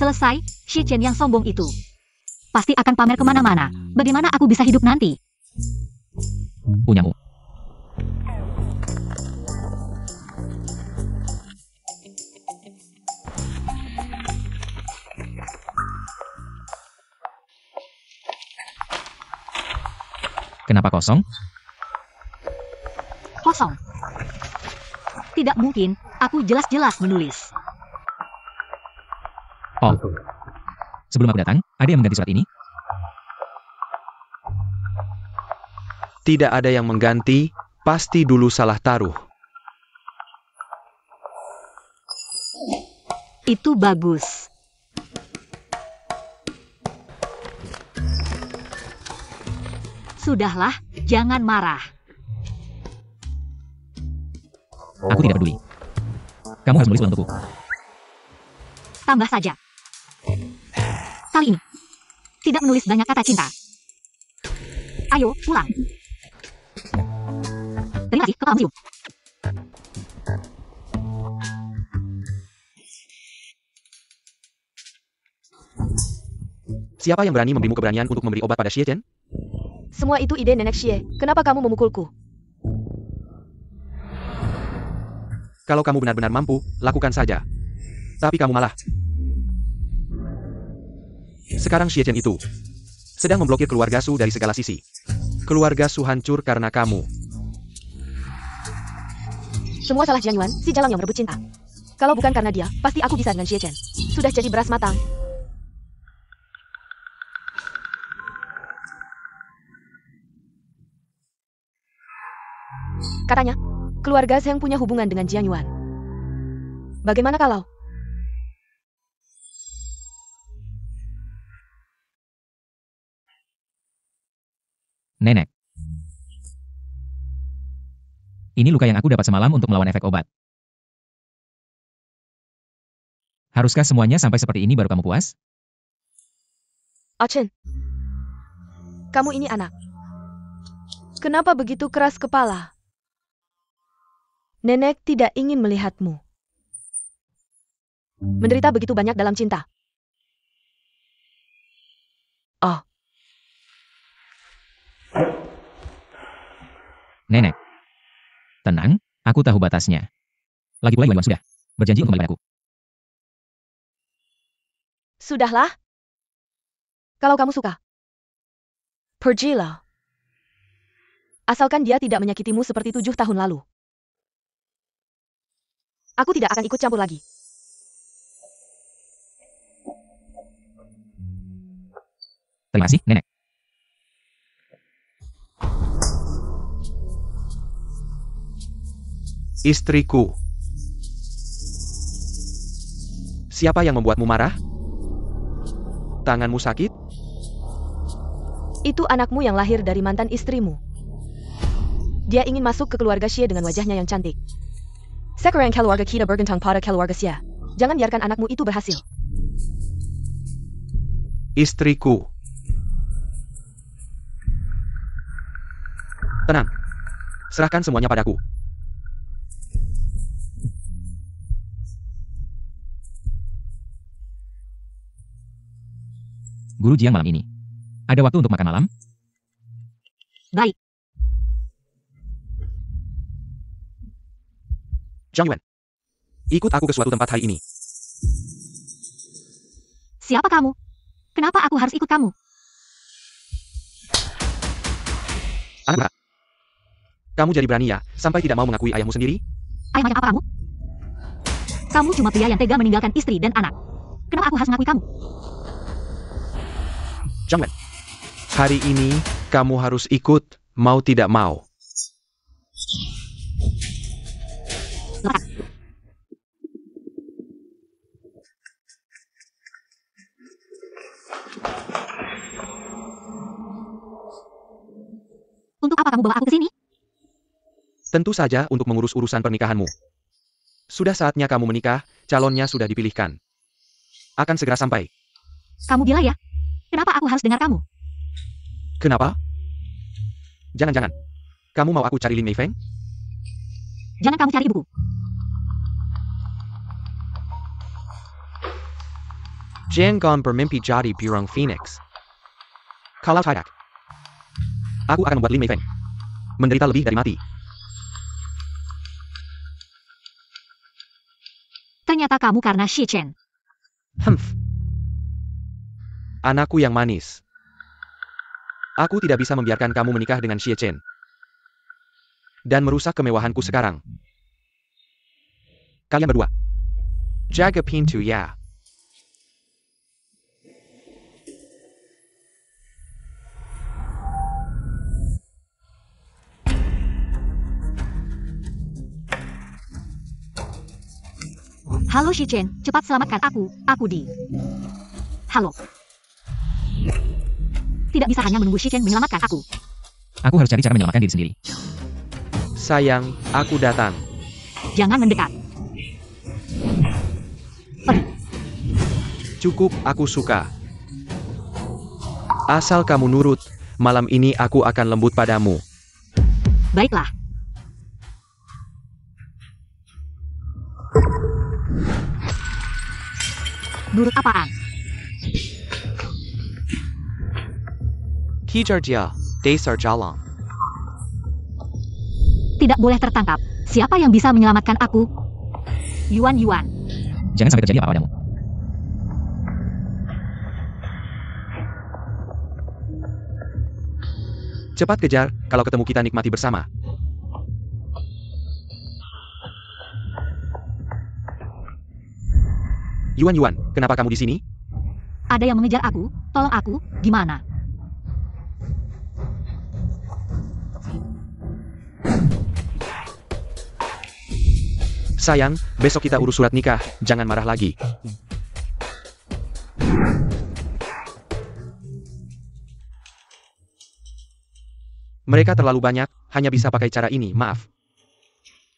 Selesai, Xie Chen yang sombong itu. Pasti akan pamer kemana-mana. Bagaimana aku bisa hidup nanti? Punyamu. Kenapa kosong? Kosong. Tidak mungkin, aku jelas-jelas menulis. Oh. Sebelum aku datang, ada yang mengganti surat ini? Tidak ada yang mengganti, pasti dulu salah taruh. Itu bagus. Sudahlah, jangan marah. Aku tidak peduli. Kamu harus menulis untukku. Tambah saja. Kali ini, tidak menulis banyak kata cinta. Ayo, pulang. Terima kasih, Kepala Museum. Siapa yang berani memberimu keberanian untuk memberi obat pada Xie Chen? Semua itu ide Nenek Xie. Kenapa kamu memukulku? Kalau kamu benar-benar mampu, lakukan saja. Tapi kamu malah. Sekarang Xie Chen itu sedang memblokir keluarga Su dari segala sisi. Keluarga Su hancur karena kamu. Semua salah Jian Yuan, si jalang yang merebut cinta. Kalau bukan karena dia, pasti aku bisa dengan Xie Chen. Sudah jadi beras matang. Katanya, keluarga Zheng punya hubungan dengan Jian Yuan. Bagaimana kalau? Nenek. Ini luka yang aku dapat semalam untuk melawan efek obat. Haruskah semuanya sampai seperti ini baru kamu puas? Ochen, kamu ini anak. Kenapa begitu keras kepala? Nenek tidak ingin melihatmu menderita begitu banyak dalam cinta. Oh, Nenek. Tenang, aku tahu batasnya. Lagi pula Yuan sudah berjanji untuk kembali padaku. sudahlah. Kalau kamu suka, pergilah. Asalkan dia tidak menyakitimu seperti 7 tahun lalu. Aku tidak akan ikut campur lagi. Terima kasih, Nenek. Istriku. Siapa yang membuatmu marah? Tanganmu sakit? Itu anakmu yang lahir dari mantan istrimu. Dia ingin masuk ke keluarga Xie dengan wajahnya yang cantik. Sekarang keluarga kita bergantung pada keluarga Xie. Jangan biarkan anakmu itu berhasil. Istriku. Tenang. Serahkan semuanya padaku. Guru Jiang malam ini. Ada waktu untuk makan malam? Baik. Zhang Yuan. Ikut aku ke suatu tempat hari ini. Siapa kamu? Kenapa aku harus ikut kamu? Anak, kamu jadi berani ya, sampai tidak mau mengakui ayahmu sendiri? Ayah macam apa kamu? Kamu cuma pria yang tega meninggalkan istri dan anak. Kenapa aku harus mengakui kamu? Zhang Yuan. Hari ini, kamu harus ikut, mau tidak mau. Lepas. Untuk apa kamu bawa aku ke sini? Tentu saja untuk mengurus urusan pernikahanmu. Sudah saatnya kamu menikah, calonnya sudah dipilihkan. Akan segera sampai. Kamu gila ya? Kenapa aku harus dengar kamu? Kenapa? Jangan-jangan. Kamu mau aku cari Lin Meifeng? Jangan kamu cari ibuku. Jangan bermimpi jadi burung phoenix. Kalau tidak, aku akan membuat Lin Meifeng menderita lebih dari mati. Ternyata kamu karena Xie Chen. Anakku yang manis. Aku tidak bisa membiarkan kamu menikah dengan Xie Chen. Dan merusak kemewahanku sekarang. Kalian berdua. Jaga pintu ya. Halo Xie Chen, cepat selamatkan aku di... Halo. Tidak bisa hanya menunggu Xie Chen menyelamatkan aku. Aku harus cari cara menyelamatkan diri sendiri. Sayang, aku datang. Jangan mendekat. Pergi. Cukup, aku suka. Asal kamu nurut, malam ini aku akan lembut padamu. Baiklah. Nurut apaan? Kejar dia, dasar jalang. Tidak boleh tertangkap. Siapa yang bisa menyelamatkan aku? Yuan. Jangan sampai terjadi apa-apa padamu. Cepat kejar, kalau ketemu kita nikmati bersama. Yuan, kenapa kamu di sini? Ada yang mengejar aku. Tolong aku, gimana? Sayang, besok kita urus surat nikah, jangan marah lagi. Mereka terlalu banyak, hanya bisa pakai cara ini, maaf.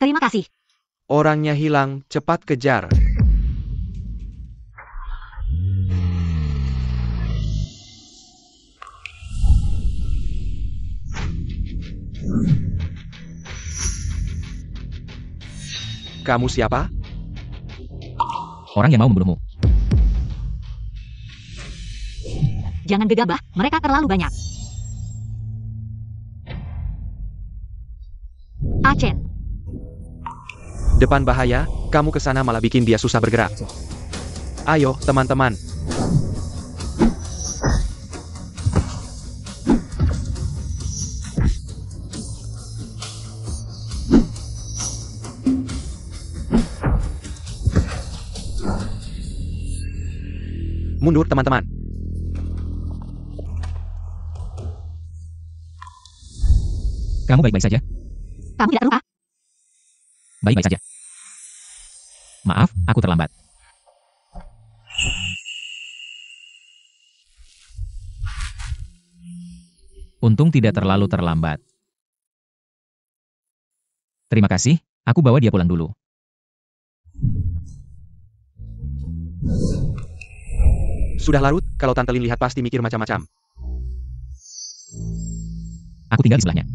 Terima kasih. Orangnya hilang, cepat kejar. Kamu siapa? Orang yang mau membunuhmu. Jangan gegabah, mereka terlalu banyak. Achen, Depan bahaya, kamu ke sana malah bikin dia susah bergerak. Ayo, teman-teman. Mundur, teman-teman. Kamu baik-baik saja? kamu tidak terluka? Baik-baik saja. Maaf, aku terlambat. Untung tidak terlalu terlambat. Terima kasih, aku bawa dia pulang dulu. Sudah larut, kalau Tante Lin lihat pasti mikir macam-macam. Aku tinggal di sebelahnya.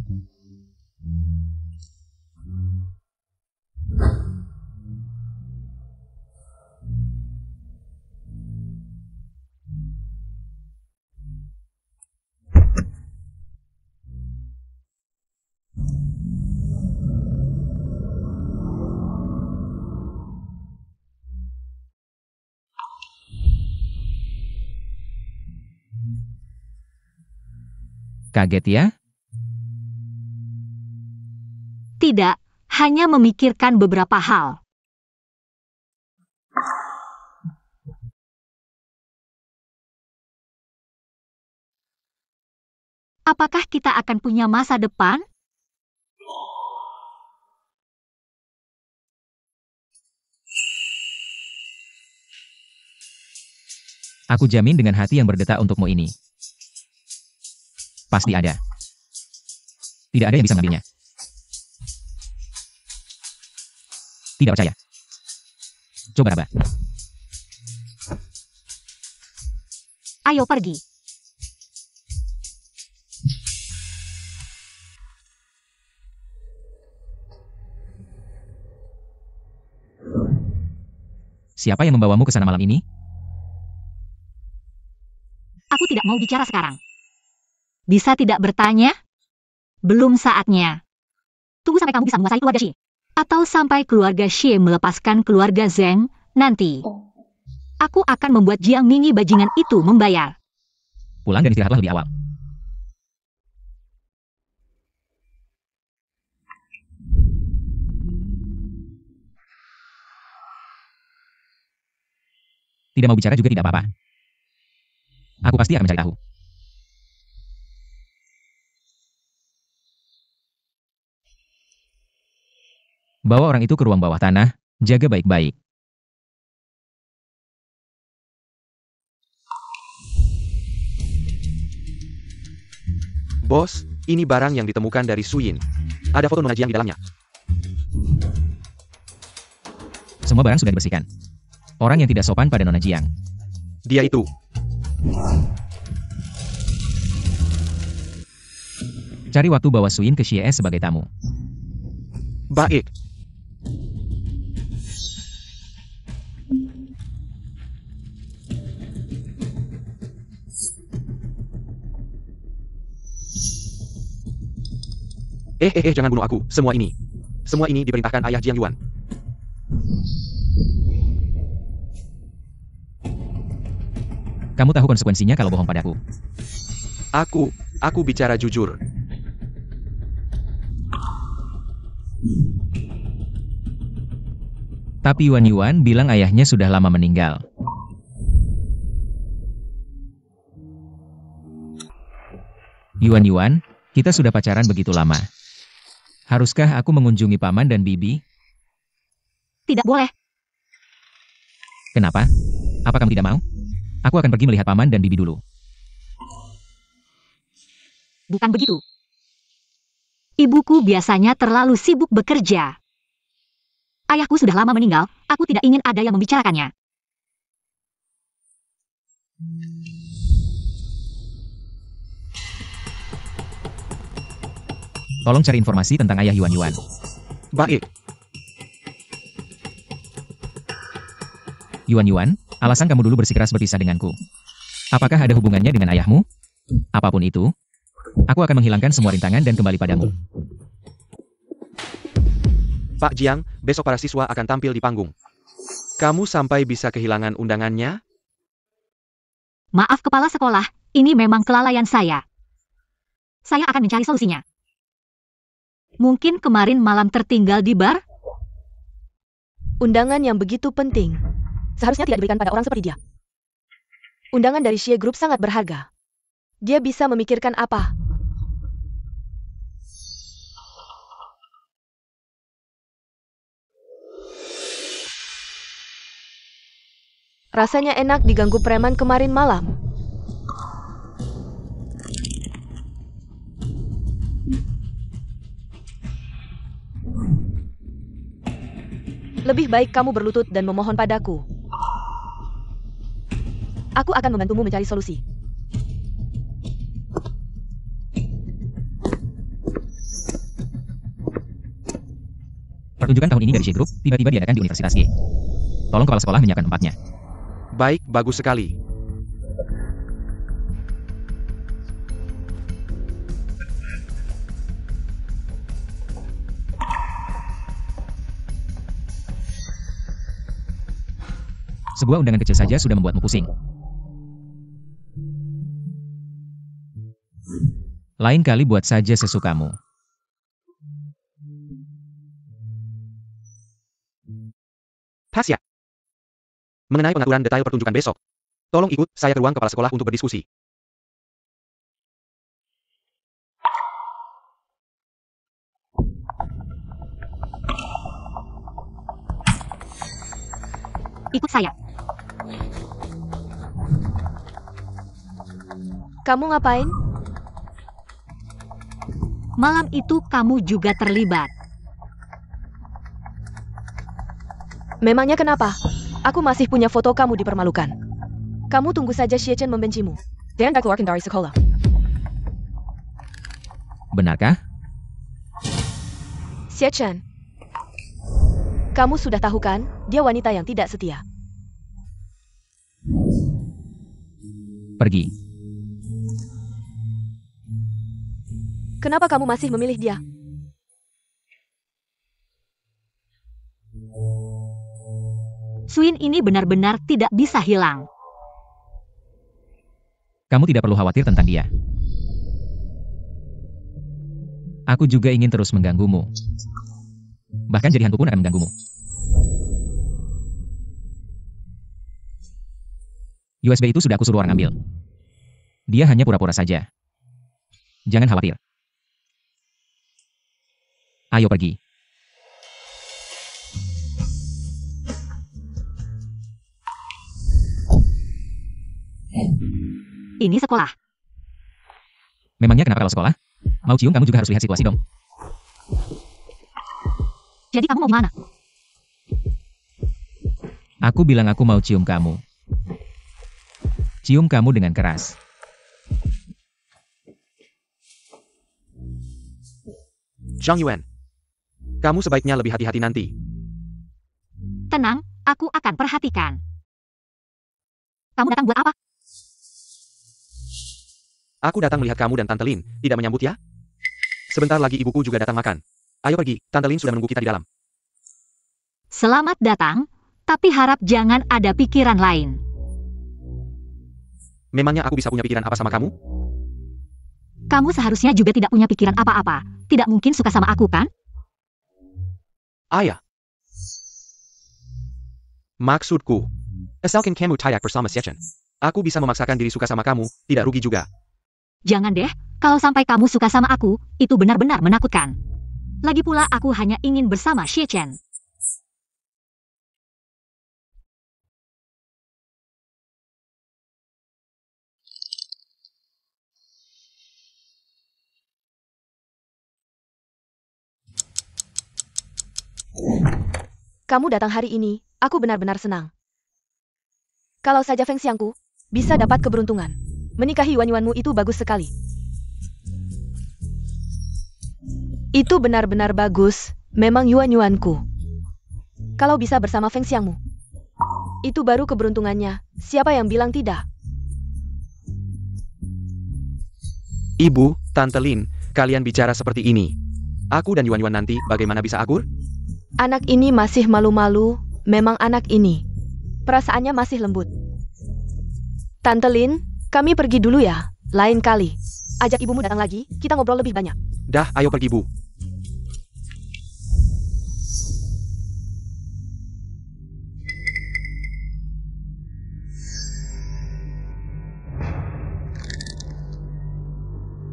Kaget ya? Tidak, hanya memikirkan beberapa hal. Apakah kita akan punya masa depan? Aku jamin dengan hati yang berdetak untukmu ini. Pasti ada. Tidak ada yang bisa mengambilnya. Tidak percaya. Coba raba. Ayo pergi. Siapa yang membawamu ke sana malam ini? Aku tidak mau bicara sekarang. Bisa tidak bertanya? Belum saatnya. Tunggu sampai kamu bisa menguasai keluarga Xie. Atau sampai keluarga Xie melepaskan keluarga Zheng, nanti. Aku akan membuat Jiang Mingi bajingan itu membayar. Pulang dan istirahatlah lebih awal. Tidak mau bicara juga tidak apa-apa. Aku pasti akan mencari tahu. Bawa orang itu ke ruang bawah tanah, jaga baik-baik. Bos, ini barang yang ditemukan dari Suyin. Ada foto Nona Jiang di dalamnya. Semua barang sudah dibersihkan. Orang yang tidak sopan pada Nona Jiang. Dia itu. Cari waktu bawa Suyin ke Xie sebagai tamu. Baik. Jangan bunuh aku. Semua ini diperintahkan ayah Jiang Yuan. Kamu tahu konsekuensinya kalau bohong padaku. Aku bicara jujur. Tapi Yuan bilang ayahnya sudah lama meninggal. Yuan, kita sudah pacaran begitu lama. Haruskah aku mengunjungi paman dan bibi? Tidak boleh. Kenapa? Apa kamu tidak mau? Aku akan pergi melihat paman dan bibi dulu. Bukan begitu. Ibuku biasanya terlalu sibuk bekerja. Ayahku sudah lama meninggal, aku tidak ingin ada yang membicarakannya. Tolong cari informasi tentang ayah Yuan Yuan. Baik. Yuan Yuan, alasan kamu dulu bersikeras berpisah denganku. Apakah ada hubungannya dengan ayahmu? Apapun itu, aku akan menghilangkan semua rintangan dan kembali padamu. Pak Jiang, besok para siswa akan tampil di panggung. Kamu sampai bisa kehilangan undangannya? Maaf kepala sekolah, ini memang kelalaian saya. Saya akan mencari solusinya. Mungkin kemarin malam tertinggal di bar? Undangan yang begitu penting seharusnya tidak diberikan pada orang seperti dia. Undangan dari Xie Group sangat berharga. Dia bisa memikirkan apa? Rasanya enak diganggu preman kemarin malam. Lebih baik kamu berlutut dan memohon padaku. Aku akan membantumu mencari solusi. Pertunjukan tahun ini dari Xie Group tiba-tiba diadakan di Universitas Ye. Tolong kepala sekolah menyiapkan tempatnya. Baik, bagus sekali. Sebuah undangan kecil saja sudah membuatmu pusing. Lain kali buat saja sesukamu. Tasya. Mengenai pengaturan detail pertunjukan besok, tolong ikut saya ke ruang kepala sekolah untuk berdiskusi. Ikut saya. Kamu ngapain? Malam itu kamu juga terlibat. Memangnya kenapa? Aku masih punya foto kamu dipermalukan. Kamu tunggu saja Xie Chen membencimu. Dan gak keluarkan dari sekolah. Benarkah? Xie Chen. Kamu sudah tahu kan, dia wanita yang tidak setia. Pergi. Kenapa kamu masih memilih dia? Suin ini benar-benar tidak bisa hilang. Kamu tidak perlu khawatir tentang dia. Aku juga ingin terus mengganggumu. Bahkan jadi hantu pun akan mengganggumu. USB itu sudah aku suruh orang ambil. Dia hanya pura-pura saja. Jangan khawatir. Ayo pergi. Ini sekolah. Memangnya kenapa kalau sekolah? Mau cium kamu juga harus lihat situasi dong. Jadi kamu mau gimana? Aku bilang aku mau cium kamu. Cium kamu dengan keras. Zhang Yuan. Kamu sebaiknya lebih hati-hati nanti. Tenang, aku akan perhatikan. Kamu datang buat apa? Aku datang melihat kamu dan Tante Lin. Tidak menyambut ya? Sebentar lagi ibuku juga datang makan. Ayo pergi, Tante Lin sudah menunggu kita di dalam. Selamat datang, tapi harap jangan ada pikiran lain. Memangnya aku bisa punya pikiran apa sama kamu? Kamu seharusnya juga tidak punya pikiran apa-apa. Tidak mungkin suka sama aku, kan? Ayah. Maksudku, asalkan kamu tidak bersama Xie Chen, aku bisa memaksakan diri suka sama kamu, tidak rugi juga. Jangan deh, kalau sampai kamu suka sama aku, itu benar-benar menakutkan. Lagi pula aku hanya ingin bersama Xie Chen. Kamu datang hari ini, aku benar-benar senang. Kalau saja Feng Xiangku bisa dapat keberuntungan. Menikahi Yuan Yuanmu itu bagus sekali. Itu benar-benar bagus, memang yuan-yuanku. Kalau bisa bersama Feng Xiangmu. Itu baru keberuntungannya, siapa yang bilang tidak? Ibu, Tante Lin, kalian bicara seperti ini. Aku dan Yuan-Yuan nanti bagaimana bisa akur? Anak ini masih malu-malu, memang anak ini. Perasaannya masih lembut. Tante Lin, kami pergi dulu ya, lain kali. Ajak ibumu datang lagi, kita ngobrol lebih banyak. Dah, ayo pergi, Bu.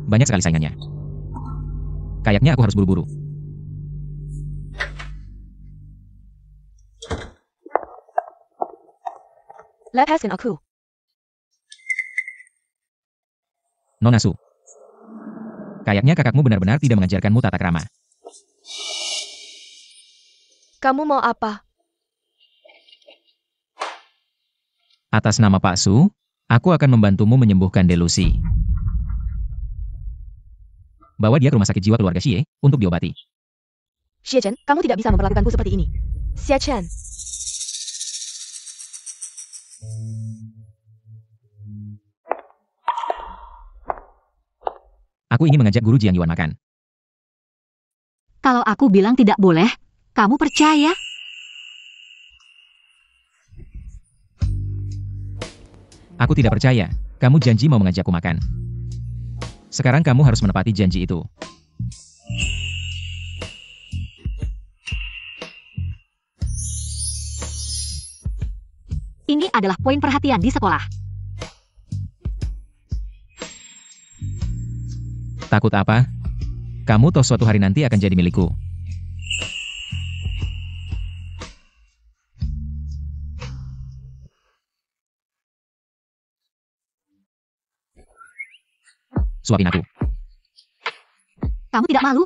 Banyak sekali saingannya. Kayaknya aku harus buru-buru. Lepaskan aku. Nona Su. Kayaknya kakakmu benar-benar tidak mengajarkanmu tata krama. Kamu mau apa? Atas nama Pak Su, aku akan membantumu menyembuhkan delusi. Bawa dia ke rumah sakit jiwa keluarga Xie untuk diobati. Xie Chen, kamu tidak bisa memperlakukanku seperti ini. Xie Chen. Aku ingin mengajak guru Jiang Yuan makan. Kalau aku bilang tidak boleh, kamu percaya? Aku tidak percaya. Kamu janji mau mengajakku makan. Sekarang kamu harus menepati janji itu. Ini adalah poin perhatian di sekolah. Takut apa? Kamu toh suatu hari nanti akan jadi milikku. Suapin aku. Kamu tidak malu?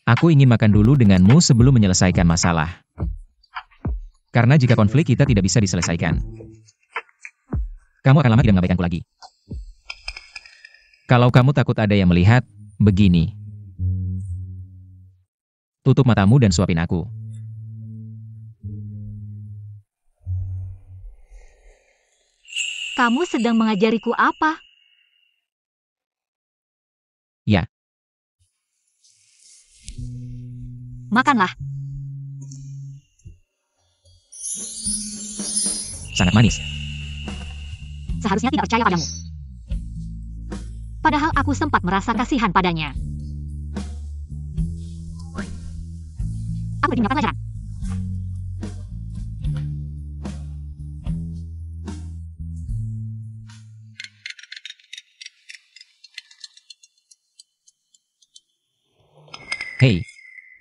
Aku ingin makan dulu denganmu sebelum menyelesaikan masalah. Karena jika konflik kita tidak bisa diselesaikan, kamu akan lama tidak mengabaikanku lagi. Kalau kamu takut ada yang melihat, begini. Tutup matamu dan suapin aku. Kamu sedang mengajariku apa? Ya. Makanlah. Sangat manis. Seharusnya tidak percaya padamu. Padahal aku sempat merasa kasihan padanya. Aku ingin mendapatkan pelajaran. Hei,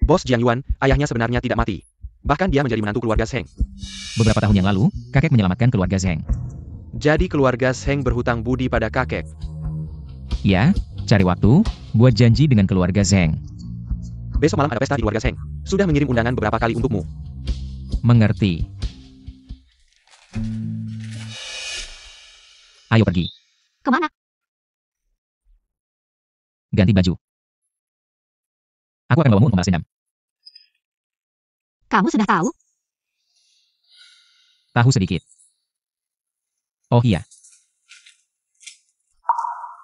Bos Jiang Yuan, ayahnya sebenarnya tidak mati. Bahkan dia menjadi menantu keluarga Zheng. beberapa tahun yang lalu, kakek menyelamatkan keluarga Zheng. Jadi keluarga Zheng berhutang budi pada kakek. Ya, cari waktu, buat janji dengan keluarga Zheng. Besok malam ada pesta di keluarga Zheng. Sudah mengirim undangan beberapa kali untukmu. Mengerti. Ayo pergi. Kemana? Ganti baju. Aku akan bawamu untuk membalas dendam. Kamu sudah tahu? Tahu sedikit. Oh iya.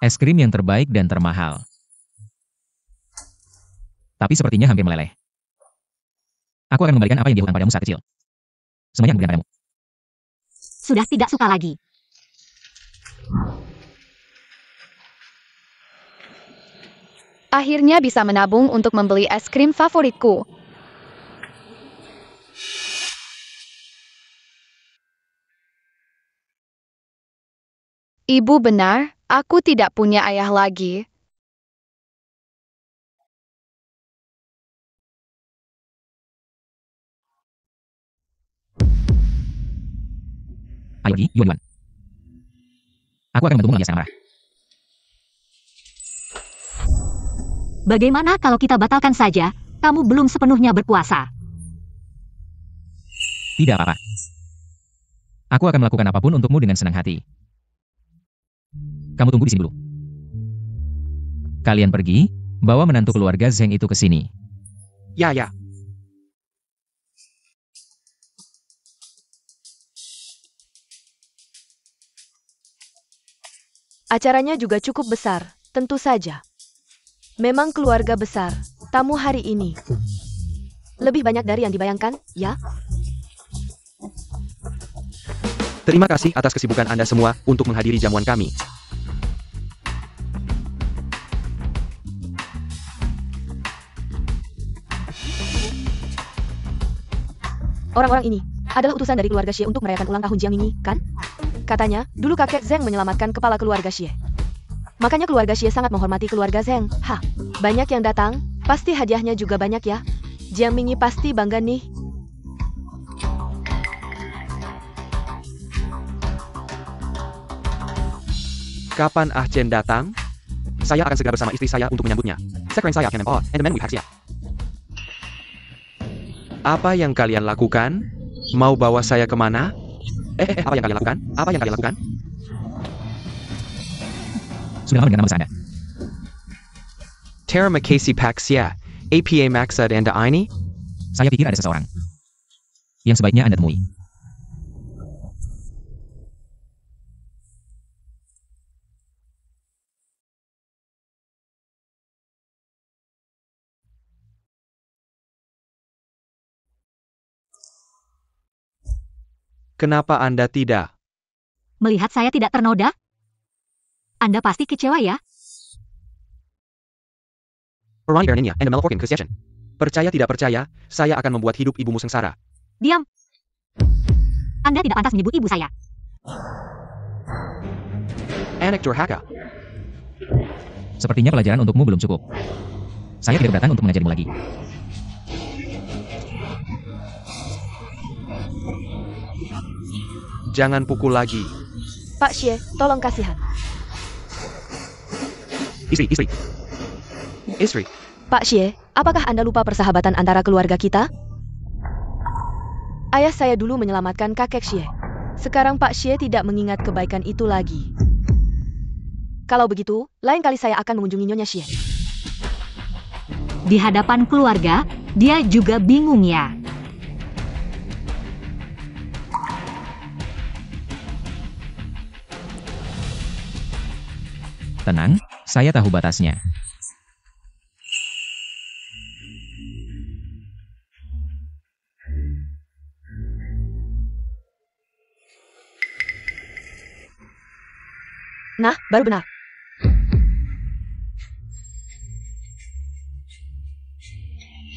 Es krim yang terbaik dan termahal. Tapi sepertinya hampir meleleh. Aku akan membalikan apa yang dihutang padamu saat kecil. Semuanya aku berikan padamu. Sudah tidak suka lagi. Akhirnya bisa menabung untuk membeli es krim favoritku. Ibu benar, aku tidak punya ayah lagi. Ayo pergi, Yuan Yuan. Aku akan membantumu alias marah. Bagaimana kalau kita batalkan saja? Kamu belum sepenuhnya berpuasa. Tidak apa-apa. Aku akan melakukan apapun untukmu dengan senang hati. Kamu tunggu di sini dulu. Kalian pergi, bawa menantu keluarga Zheng itu ke sini. Ya, ya. Acaranya juga cukup besar, tentu saja. Memang keluarga besar, tamu hari ini. Lebih banyak dari yang dibayangkan, ya? Terima kasih atas kesibukan Anda semua untuk menghadiri jamuan kami. Orang-orang ini adalah utusan dari keluarga Xie untuk merayakan ulang tahun Jiang Mingyi, kan? Katanya, dulu kakek Zheng menyelamatkan kepala keluarga Xie. Makanya keluarga Xie sangat menghormati keluarga Zheng. Banyak yang datang, pasti hadiahnya juga banyak ya. Jiang Mingyi pasti bangga nih. Kapan Ah Chen datang? Saya akan segera bersama istri saya untuk menyambutnya. Sekarang saya akan and the man we have here. Apa yang kalian lakukan? Mau bawa saya kemana? Apa yang kalian lakukan? Apa yang kalian lakukan? Sudah lama mendengar nama Anda. Terima kasih Paxia. APA Maksud Anda ini? Saya pikir ada seseorang yang sebaiknya Anda temui. Kenapa Anda tidak? Melihat saya tidak ternoda? Anda pasti kecewa ya? Ronnie Berninya and the Melforkin Christian. Percaya tidak percaya, saya akan membuat hidup ibumu sengsara. Diam. Anda tidak pantas menyebut ibu saya. Anak durhaka. Sepertinya pelajaran untukmu belum cukup. Saya tidak keberatan untuk mengajarimu lagi. Jangan pukul lagi. Pak Xie, tolong kasihan. Istri. Pak Xie, apakah Anda lupa persahabatan antara keluarga kita? Ayah saya dulu menyelamatkan kakek Xie. Sekarang Pak Xie tidak mengingat kebaikan itu lagi. Kalau begitu, lain kali saya akan mengunjungi Nyonya Xie. Di hadapan keluarga, dia juga bingung ya. Tenang, saya tahu batasnya. Nah, baru benar.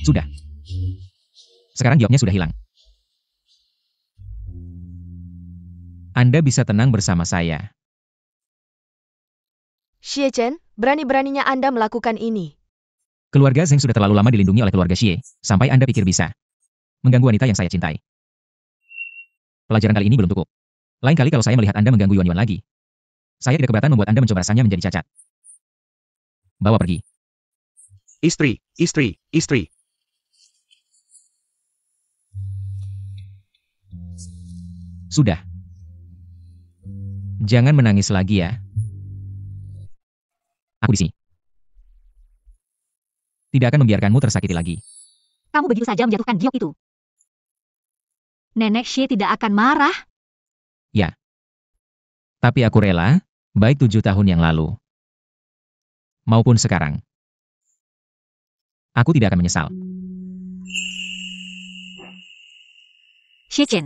Sudah. Sekarang jawabnya sudah hilang. Anda bisa tenang bersama saya. Xie Chen, berani-beraninya Anda melakukan ini. Keluarga Zheng sudah terlalu lama dilindungi oleh keluarga Xie, sampai Anda pikir bisa mengganggu wanita yang saya cintai. Pelajaran kali ini belum cukup. Lain kali kalau saya melihat Anda mengganggu Yuan-Yuan lagi, saya tidak keberatan membuat Anda mencoba rasanya menjadi cacat. Bawa pergi. Istri. Sudah. Jangan menangis lagi ya. Aku di sini. Tidak akan membiarkanmu tersakiti lagi. Kamu begitu saja menjatuhkan giok itu. Nenek Xie tidak akan marah. Ya. Tapi aku rela, baik 7 tahun yang lalu. Maupun sekarang. Aku tidak akan menyesal. Xie Chen.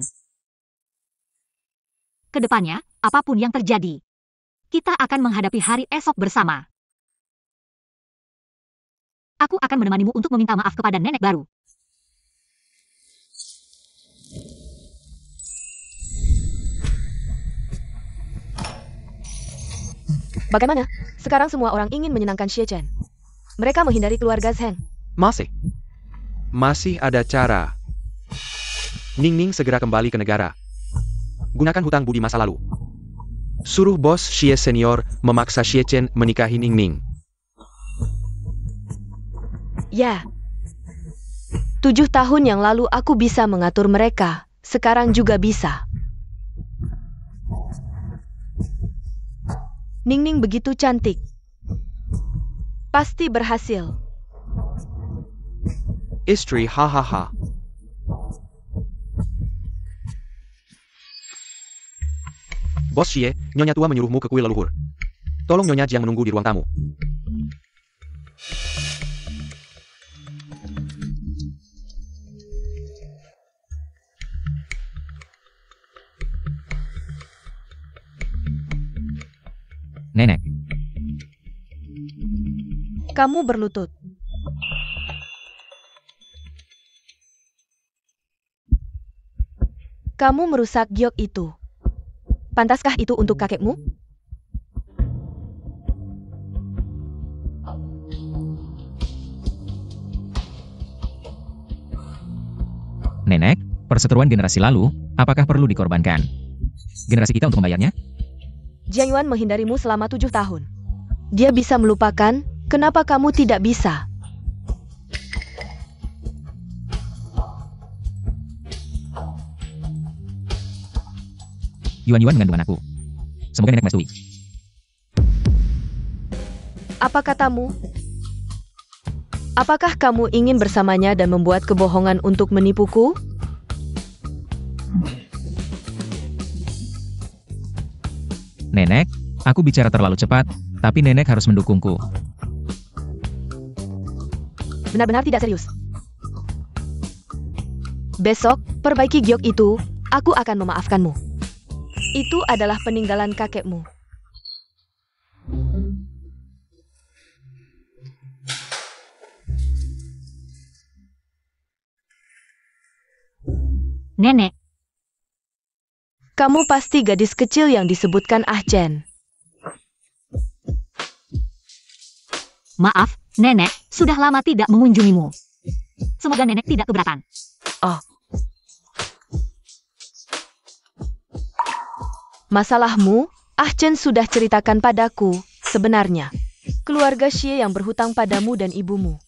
Kedepannya, apapun yang terjadi, kita akan menghadapi hari esok bersama. Aku akan menemanimu untuk meminta maaf kepada nenek baru. Bagaimana? Sekarang semua orang ingin menyenangkan Xie Chen. Mereka menghindari keluarga Zheng. Masih ada cara. Ning segera kembali ke negara. Gunakan hutang budi masa lalu. Suruh bos Xie Senior memaksa Xie Chen menikahi Ning. Ya. 7 tahun yang lalu aku bisa mengatur mereka. Sekarang juga bisa. Ning begitu cantik. Pasti berhasil. Istri hahaha. Bos Xie, Nyonya tua menyuruhmu ke kuil leluhur. Tolong Nyonya Jiang menunggu di ruang tamu. Nenek, Kamu berlutut. Kamu merusak giok itu. Pantaskah itu untuk kakekmu? Nenek, perseteruan generasi lalu, apakah perlu dikorbankan? Generasi kita untuk membayarnya? Jiang Yuan menghindarimu selama 7 tahun. Dia bisa melupakan, kenapa kamu tidak bisa? Yuan-Yuan mengandung anakku. Semoga nenek merestui. Apa katamu? Apakah kamu ingin bersamanya dan membuat kebohongan untuk menipuku? Nenek, aku bicara terlalu cepat, tapi nenek harus mendukungku. Benar-benar tidak serius. Besok, perbaiki giok itu, aku akan memaafkanmu. Itu adalah peninggalan kakekmu. Nenek, Kamu pasti gadis kecil yang disebutkan Ah Chen. maaf, Nenek, sudah lama tidak mengunjungimu. Semoga Nenek tidak keberatan. Oh. Masalahmu, Ah Chen sudah ceritakan padaku, sebenarnya. Keluarga Xie yang berhutang padamu dan ibumu.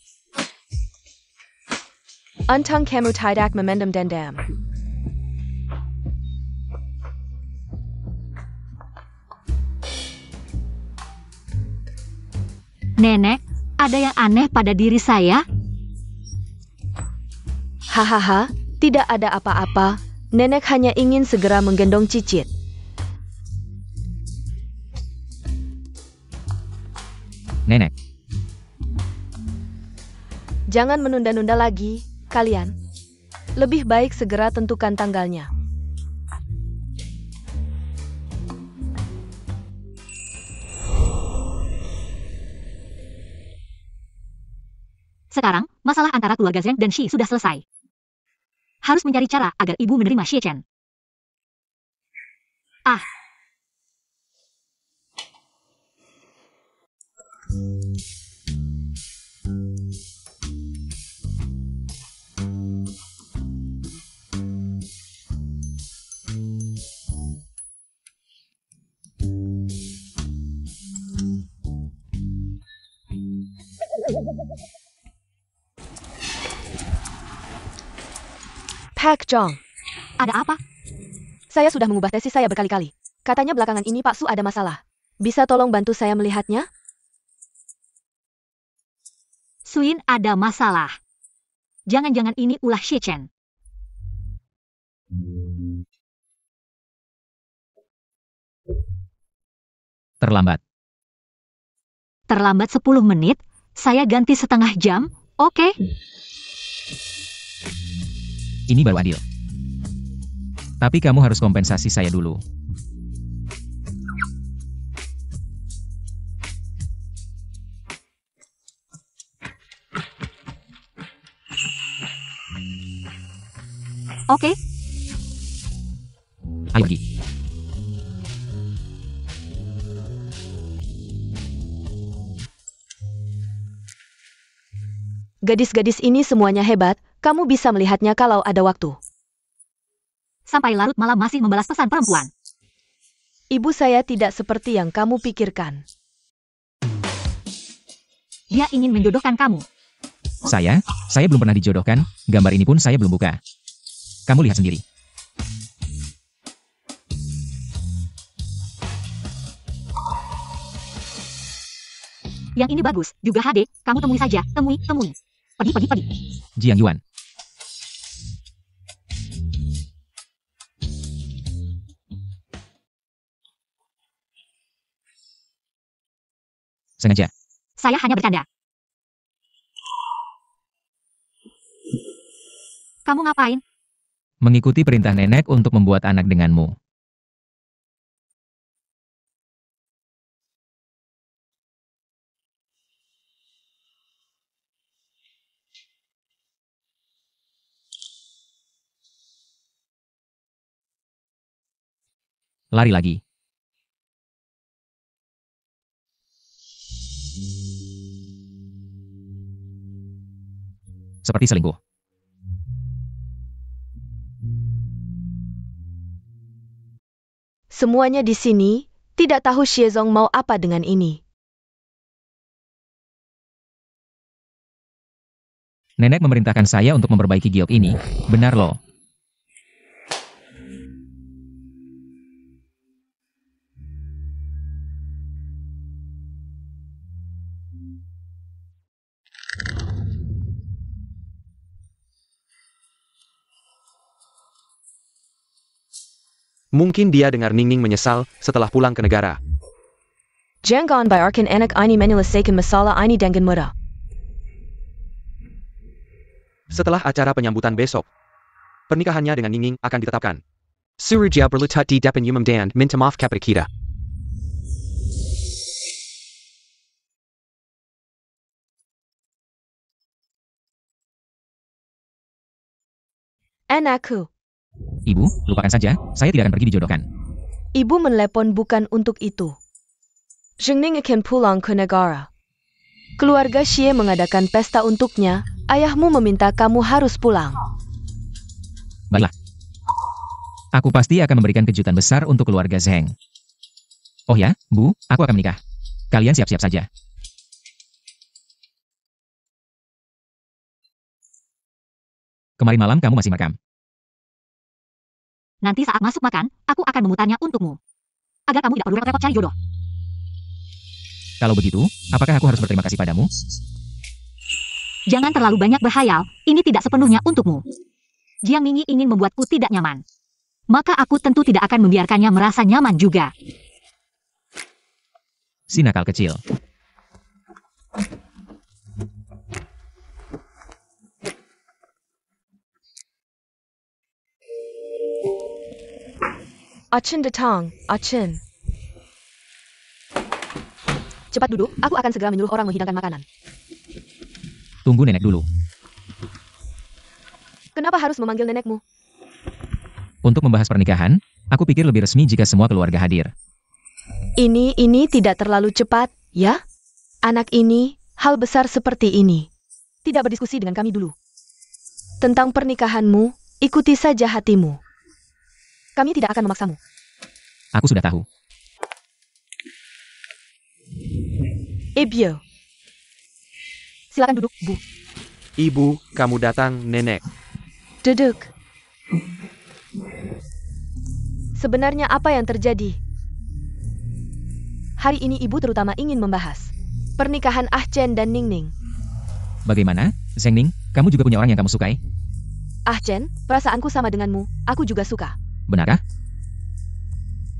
Antang kamu tidak memendam dendam. Nenek, ada yang aneh pada diri saya? Hahaha, tidak ada apa-apa. Nenek hanya ingin segera menggendong Cicit. Nenek, Jangan menunda-nunda lagi, kalian. Lebih baik segera tentukan tanggalnya. Sekarang, masalah antara keluarga Zheng dan Shi sudah selesai. Harus mencari cara agar ibu menerima Xie Chen. Ah. Pak Zhang, Ada apa? saya sudah mengubah tesis saya berkali-kali. Katanya belakangan ini Pak Su ada masalah. Bisa tolong bantu saya melihatnya? Suin ada masalah. Jangan-jangan ini ulah Xie Chen. terlambat. Terlambat 10 menit, saya ganti setengah jam, oke? Ini baru adil. Tapi kamu harus kompensasi saya dulu. Oke, Ayo pergi. Gadis-gadis ini semuanya hebat, kamu bisa melihatnya kalau ada waktu. sampai larut malam masih membalas pesan perempuan. Ibu saya tidak seperti yang kamu pikirkan. Dia ingin menjodohkan kamu. Saya belum pernah dijodohkan, gambar ini pun saya belum buka. Kamu lihat sendiri. Yang ini bagus, juga HD, kamu temui saja, temui. Pergi. Jiang Yuan. Sengaja. Saya hanya bercanda. Kamu ngapain? Mengikuti perintah nenek untuk membuat anak denganmu. Lari lagi. Seperti selingkuh. Semuanya di sini tidak tahu Xiezong mau apa dengan ini. Nenek memerintahkan saya untuk memperbaiki giok ini. Benar loh. Mungkin dia dengar Ningning menyesal setelah pulang ke negara. Jangan biarkan anak ini menyelesaikan masalah ini dengan mudah. Setelah acara penyambutan besok, pernikahannya dengan Ningning akan ditetapkan. Suruh dia berlutut di depan umum dan minta maaf kepada kita. Anakku, Ibu, lupakan saja, saya tidak akan pergi dijodohkan. ibu menelepon bukan untuk itu. Zhengning akan pulang ke negara. Keluarga Xie mengadakan pesta untuknya, ayahmu meminta kamu harus pulang. Baiklah. Aku pasti akan memberikan kejutan besar untuk keluarga Zheng. Oh ya, Bu, aku akan menikah. Kalian siap-siap saja. Kemarin malam kamu masih merekam. Nanti saat masuk makan, aku akan memutarnya untukmu. Agar kamu tidak perlu repot-repot cari jodoh. Kalau begitu, apakah aku harus berterima kasih padamu? Jangan terlalu banyak berhayal, ini tidak sepenuhnya untukmu. Jiang Mingyi ingin membuatku tidak nyaman. Maka aku tentu tidak akan membiarkannya merasa nyaman juga. Si nakal kecil. Achin datang, Achin. Cepat duduk, aku akan segera menyuruh orang menghidangkan makanan. Tunggu nenek dulu. Kenapa harus memanggil nenekmu? Untuk membahas pernikahan, aku pikir lebih resmi jika semua keluarga hadir. Ini tidak terlalu cepat, ya? Anak ini, hal besar seperti ini. Tidak berdiskusi dengan kami dulu. Tentang pernikahanmu, ikuti saja hatimu. Kami tidak akan memaksamu. Aku sudah tahu. Ebyo. Silakan duduk, Bu. Ibu, kamu datang, nenek. Duduk. Sebenarnya apa yang terjadi? Hari ini ibu terutama ingin membahas pernikahan Ah Chen dan Ningning. Bagaimana, Zheng Ning? Kamu juga punya orang yang kamu sukai? Ah Chen, perasaanku sama denganmu, aku juga suka. Benarkah?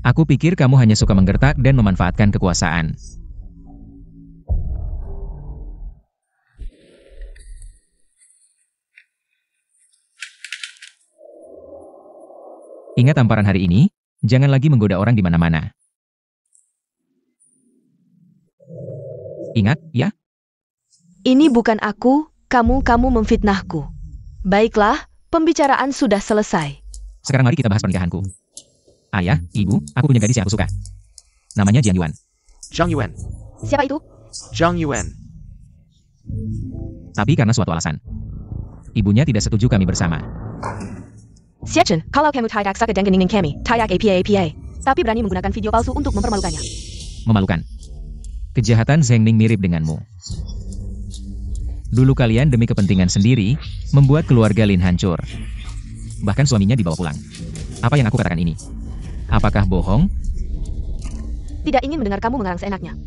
Aku pikir kamu hanya suka menggertak dan memanfaatkan kekuasaan. Ingat tamparan hari ini, jangan lagi menggoda orang di mana-mana. Ingat, ya? Ini bukan aku, kamu memfitnahku. Baiklah, pembicaraan sudah selesai. Sekarang mari kita bahas pernikahanku. Ayah, ibu, aku punya gadis yang aku suka. Namanya Jiang Yuan. Zhang Yuan. Siapa itu? Zhang Yuan. Tapi karena suatu alasan, ibunya tidak setuju kami bersama. Xie Chen, kalau kamu tidak suka dengan Ningning kami, tidak apa. Tapi berani menggunakan video palsu untuk mempermalukannya. Memalukan. Kejahatan Zheng Ning mirip denganmu. Dulu kalian demi kepentingan sendiri, membuat keluarga Lin hancur. Bahkan suaminya dibawa pulang. Apa yang aku katakan ini? Apakah bohong? Tidak ingin mendengar kamu mengarang seenaknya.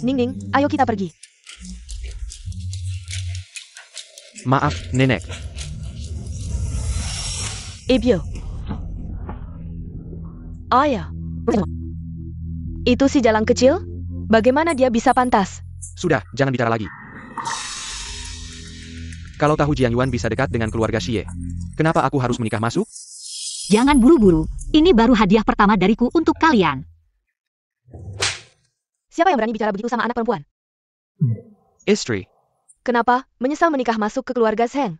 Ningning, ayo kita pergi. Maaf, Nenek. Ibyo. Ayah. Itu si jalan kecil? Bagaimana dia bisa pantas? Sudah, jangan bicara lagi. Kalau tahu Jiang Yuan bisa dekat dengan keluarga Xie, kenapa aku harus menikah masuk? Jangan buru-buru. Ini baru hadiah pertama dariku untuk kalian. Siapa yang berani bicara begitu sama anak perempuan? Istri. Kenapa? Menyesal menikah masuk ke keluarga Zheng?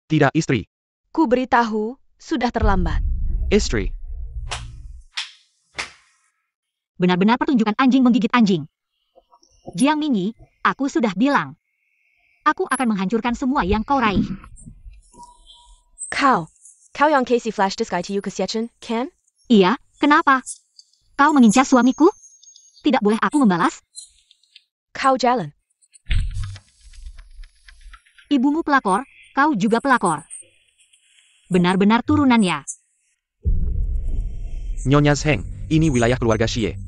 Tidak, istri. Ku beritahu, sudah terlambat. Istri. Benar-benar pertunjukan anjing menggigit anjing. Jiang Mingyi, aku sudah bilang. Aku akan menghancurkan semua yang kau raih. Kau yang Casey flash this guy to you ke Xiechen, Ken? Iya, kenapa? Kau mengincar suamiku? Tidak boleh aku membalas? Kau jalan. Ibumu pelakor, kau juga pelakor. Benar-benar turunannya. Nyonya Zheng, ini wilayah keluarga Xie.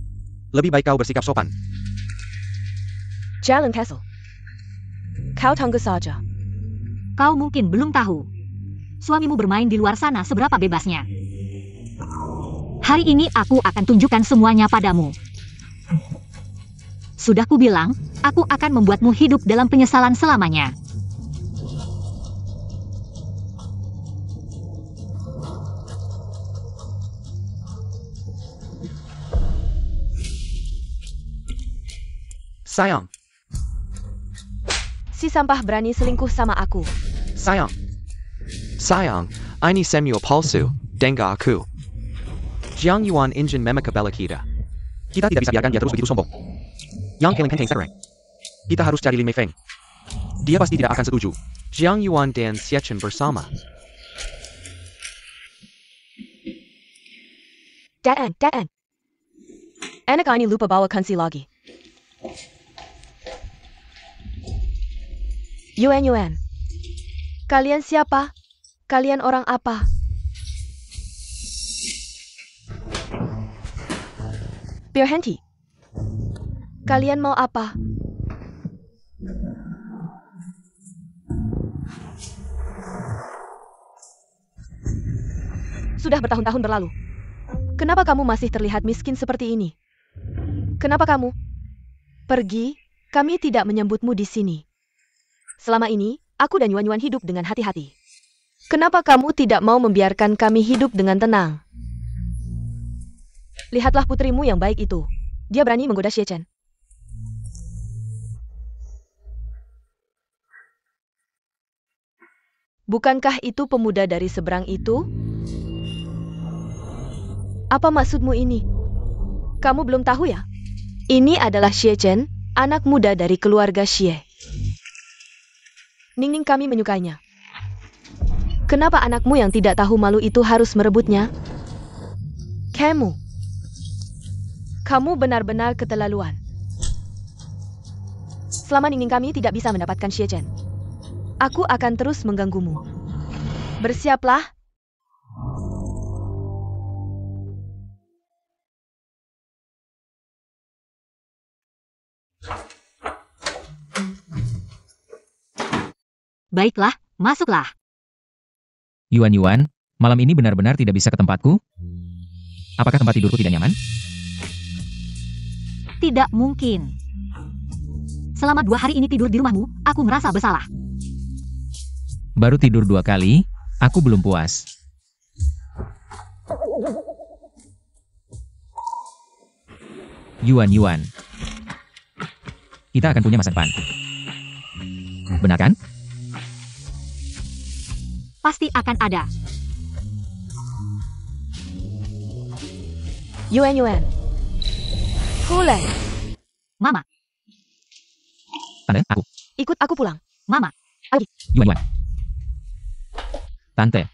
Lebih baik kau bersikap sopan. Jalan Castle. Kau tunggu saja. Kau mungkin belum tahu. Suamimu bermain di luar sana seberapa bebasnya. Hari ini aku akan tunjukkan semuanya padamu. Sudah kubilang, aku akan membuatmu hidup dalam penyesalan selamanya. Sayang. Si sampah berani selingkuh sama aku. Sayang. Sayang, ini Samuel palsu, dengar aku. Jiang Yuan ingin memekabela kita. Kita tidak bisa biarkan dia terus begitu sombong. Yang Keling Penteng Sereng. Kita harus cari Lin Mei Feng. Dia pasti tidak akan setuju. Jiang Yuan dan Xiechen bersama. Daan. Anak ini lupa bawa kunci lagi. Yuan. Kalian siapa? Kalian orang apa? Berhenti. Kalian mau apa? Sudah bertahun-tahun berlalu. Kenapa kamu masih terlihat miskin seperti ini? Kenapa kamu pergi? Kami tidak menyambutmu di sini. Selama ini, aku dan Yuan hidup dengan hati-hati. Kenapa kamu tidak mau membiarkan kami hidup dengan tenang? Lihatlah putrimu yang baik itu. Dia berani menggoda Xiechen. Bukankah itu pemuda dari seberang itu? Apa maksudmu ini? Kamu belum tahu ya? Ini adalah Xiechen, anak muda dari keluarga Xie. Ning kami menyukainya. Kenapa anakmu yang tidak tahu malu itu harus merebutnya? Kamu benar-benar keterlaluan. Selama Ning kami tidak bisa mendapatkan Xiechen, aku akan terus mengganggumu. Bersiaplah. Baiklah, masuklah. Yuan, malam ini benar-benar tidak bisa ke tempatku? Apakah tempat tidurku tidak nyaman? Tidak mungkin. Selama 2 hari ini tidur di rumahmu, aku merasa bersalah. Baru tidur 2 kali, aku belum puas. Yuan. Kita akan punya masa depan. Benar kan? Pasti akan ada. Yuan. Pulang. Mama, Tante, aku. Ikut aku pulang. Mama. Yuan. Tante.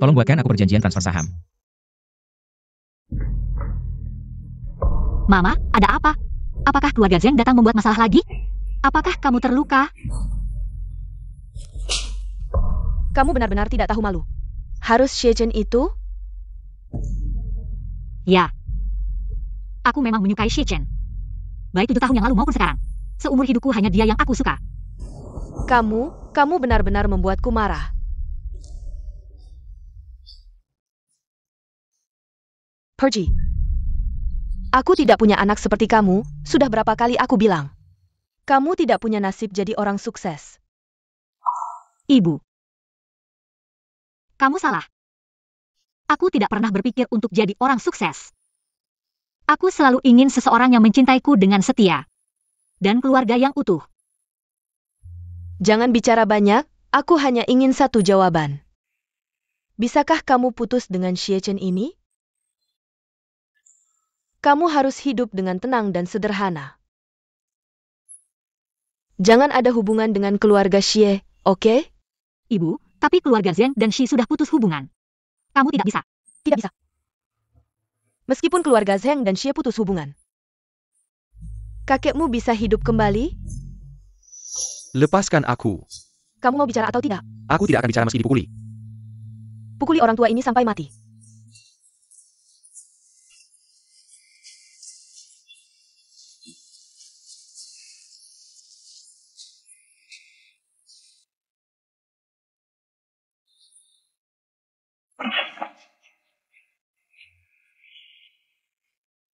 Tolong buatkan aku perjanjian transfer saham. Mama, ada apa? Apakah keluarga Zheng datang membuat masalah lagi? Apakah kamu terluka? Kamu benar-benar tidak tahu malu. Harus Xie Chen itu? Ya. Aku memang menyukai Xie Chen. Baik 7 tahun yang lalu maupun sekarang. Seumur hidupku hanya dia yang aku suka. Kamu benar-benar membuatku marah. Pergi. Aku tidak punya anak seperti kamu, sudah berapa kali aku bilang. Kamu tidak punya nasib jadi orang sukses. Ibu. Kamu salah. Aku tidak pernah berpikir untuk jadi orang sukses. Aku selalu ingin seseorang yang mencintaiku dengan setia. Dan keluarga yang utuh. Jangan bicara banyak, aku hanya ingin satu jawaban. Bisakah kamu putus dengan Xie Chen ini? Kamu harus hidup dengan tenang dan sederhana. Jangan ada hubungan dengan keluarga Xie, oke? Ibu, tapi keluarga Zheng dan Xi sudah putus hubungan. Kamu tidak bisa. Tidak bisa. Meskipun keluarga Zheng dan Xie putus hubungan. Kakekmu bisa hidup kembali? Lepaskan aku. Kamu mau bicara atau tidak? Aku tidak akan bicara meski dipukuli. Pukuli orang tua ini sampai mati.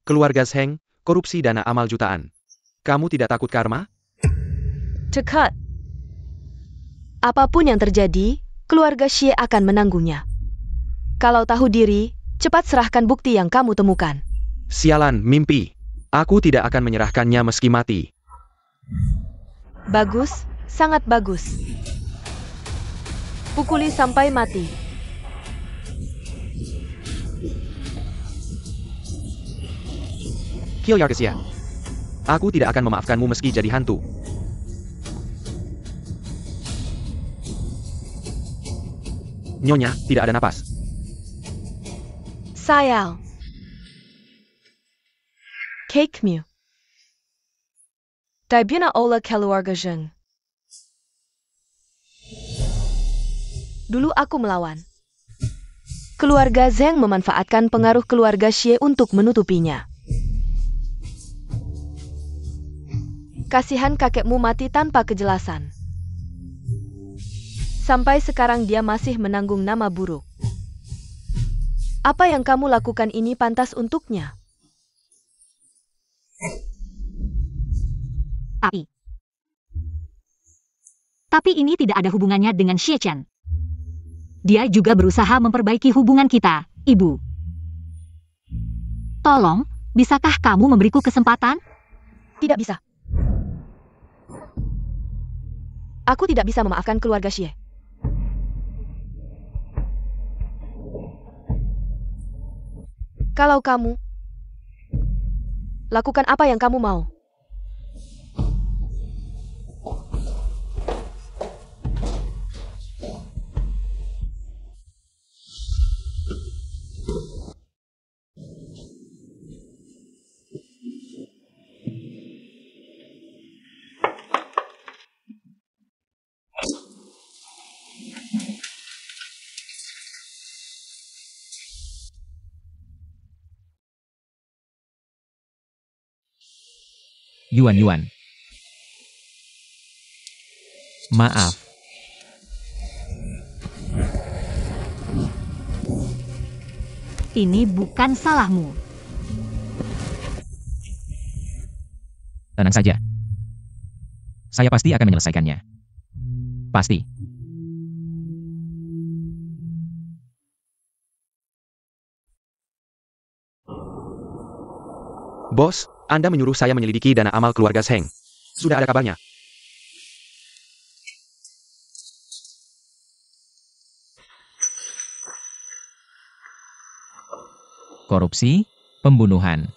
Keluarga Zheng, korupsi dana amal jutaan. Kamu tidak takut karma? Cekat. Apapun yang terjadi, keluarga Xie akan menanggungnya. Kalau tahu diri, cepat serahkan bukti yang kamu temukan. Sialan, mimpi. Aku tidak akan menyerahkannya meski mati. Bagus, sangat bagus. Pukuli sampai mati. Kill Yarkesia. Aku tidak akan memaafkanmu meski jadi hantu. Nyonya, tidak ada napas. Sayang. Cake Mew. Dibuna ola keluarga Zheng. Dulu aku melawan. Keluarga Zheng memanfaatkan pengaruh keluarga Xie untuk menutupinya. Kasihan kakekmu mati tanpa kejelasan. Sampai sekarang dia masih menanggung nama buruk. Apa yang kamu lakukan ini pantas untuknya. Tapi ini tidak ada hubungannya dengan Xie Chen. Dia juga berusaha memperbaiki hubungan kita, Ibu. Tolong, bisakah kamu memberiku kesempatan? Tidak bisa. Aku tidak bisa memaafkan keluarga Xie. Kalau kamu, lakukan apa yang kamu mau. Yuan. Maaf. Ini bukan salahmu. Tenang saja. Saya pasti akan menyelesaikannya. Pasti. Bos, Anda menyuruh saya menyelidiki dana amal keluarga Zheng. Sudah ada kabarnya? Korupsi, pembunuhan.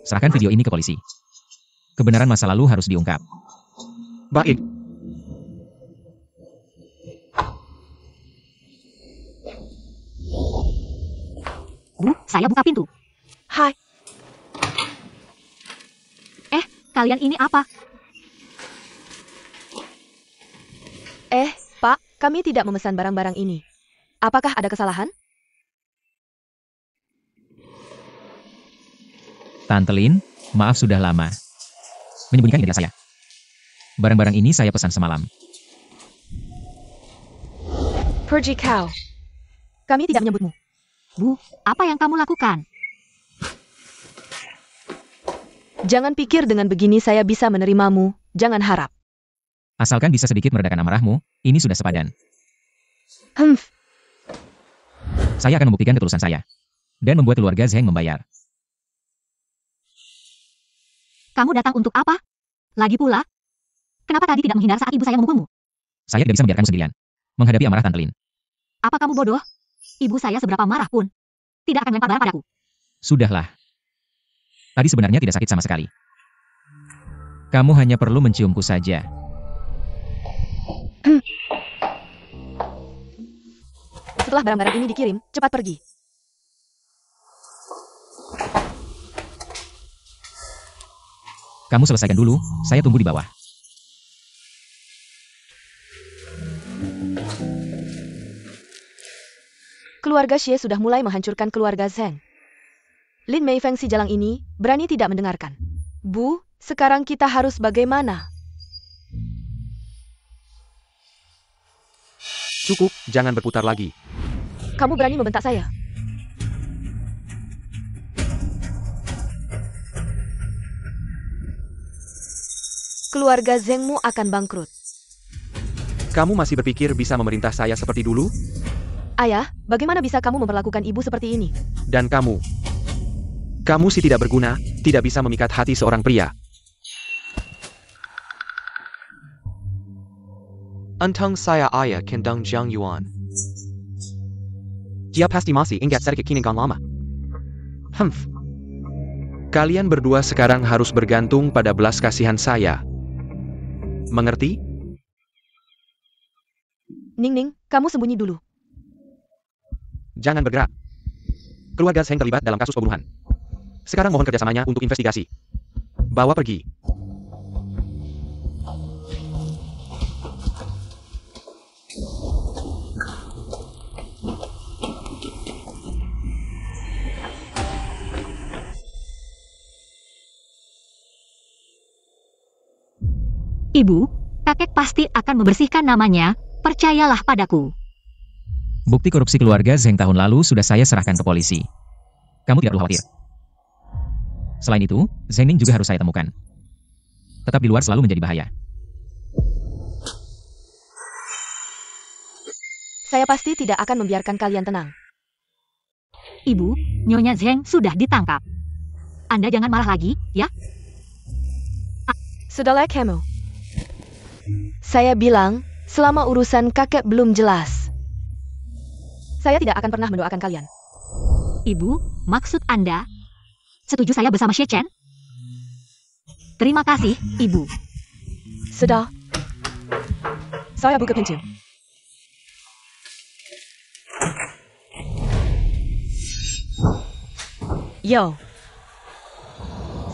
Serahkan video ini ke polisi. Kebenaran masa lalu harus diungkap. Baik. Bu, saya buka pintu. Hai, Kalian ini apa? Pak, kami tidak memesan barang-barang ini. Apakah ada kesalahan? Tante Lin, maaf sudah lama. Menyembunyikan identitas saya. Barang-barang ini saya pesan semalam. Pergi kau. Kami tidak menyebutmu. Bu, apa yang kamu lakukan? Jangan pikir dengan begini saya bisa menerimamu. Jangan harap. Asalkan bisa sedikit meredakan amarahmu, ini sudah sepadan. Saya akan membuktikan ketulusan saya. Dan membuat keluarga Zheng membayar. Kamu datang untuk apa? Lagi pula, kenapa tadi tidak menghindar saat ibu saya memukulmu? Saya tidak bisa membiarkanmu sendirian. Menghadapi amarah Tante Lin. Apa kamu bodoh? Ibu saya seberapa marah pun tidak akan melempar barang padaku. Sudahlah. Tadi sebenarnya tidak sakit sama sekali. Kamu hanya perlu menciumku saja. Setelah barang-barang ini dikirim, cepat pergi. Kamu selesaikan dulu, saya tunggu di bawah. Keluarga Xie sudah mulai menghancurkan keluarga Zheng. Lin Meifeng si jalang ini berani tidak mendengarkan. Bu, sekarang kita harus bagaimana? Cukup, jangan berputar lagi. Kamu berani membentak saya? Keluarga Zhengmu akan bangkrut. Kamu masih berpikir bisa memerintah saya seperti dulu? Ayah, bagaimana bisa kamu memperlakukan ibu seperti ini? Dan kamu sih tidak berguna, tidak bisa memikat hati seorang pria. Untung saya ayah kendang Jiang Yuan. Dia pasti masih ingat sedikit kiningan lama. Kalian berdua sekarang harus bergantung pada belas kasihan saya. Mengerti? Ning, kamu sembunyi dulu. Jangan bergerak. Keluarga Zheng terlibat dalam kasus pembunuhan. Sekarang mohon kerjasamanya untuk investigasi. Bawa pergi. Ibu, kakek pasti akan membersihkan namanya, percayalah padaku. Bukti korupsi keluarga Zheng tahun lalu sudah saya serahkan ke polisi. Kamu tidak perlu khawatir. Selain itu, Zheng Ning juga harus saya temukan. Tetap di luar selalu menjadi bahaya. Saya pasti tidak akan membiarkan kalian tenang. Ibu, Nyonya Zheng sudah ditangkap. Anda jangan marah lagi, ya? Sudahlah kamu. Saya bilang, selama urusan kakek belum jelas, saya tidak akan pernah mendoakan kalian. Ibu, maksud Anda, setuju saya bersama Xie Chen? Terima kasih, Ibu. Sudah. Saya buka pintu. Yo.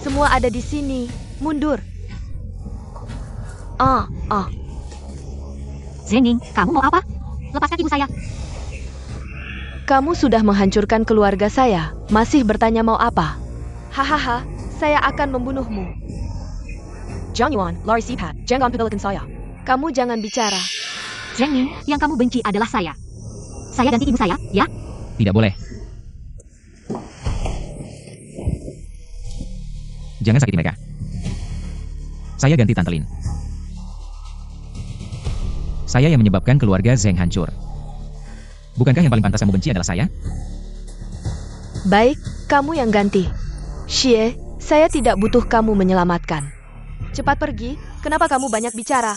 Semua ada di sini. Mundur. Zheng Ning, kamu mau apa? Lepaskan ibu saya. Kamu sudah menghancurkan keluarga saya. Masih bertanya mau apa? Hahaha, saya akan membunuhmu. Jiang Yuan, lari sipat, jangan pegalakan saya. Kamu jangan bicara. Zheng Ning, yang kamu benci adalah saya. Saya ganti ibu saya, ya? Tidak boleh. Jangan sakiti mereka. Saya ganti Tante Lin. Saya yang menyebabkan keluarga Zheng hancur. Bukankah yang paling pantas kamu benci adalah saya? Baik, kamu yang ganti. Xie, saya tidak butuh kamu menyelamatkan. Cepat pergi, kenapa kamu banyak bicara?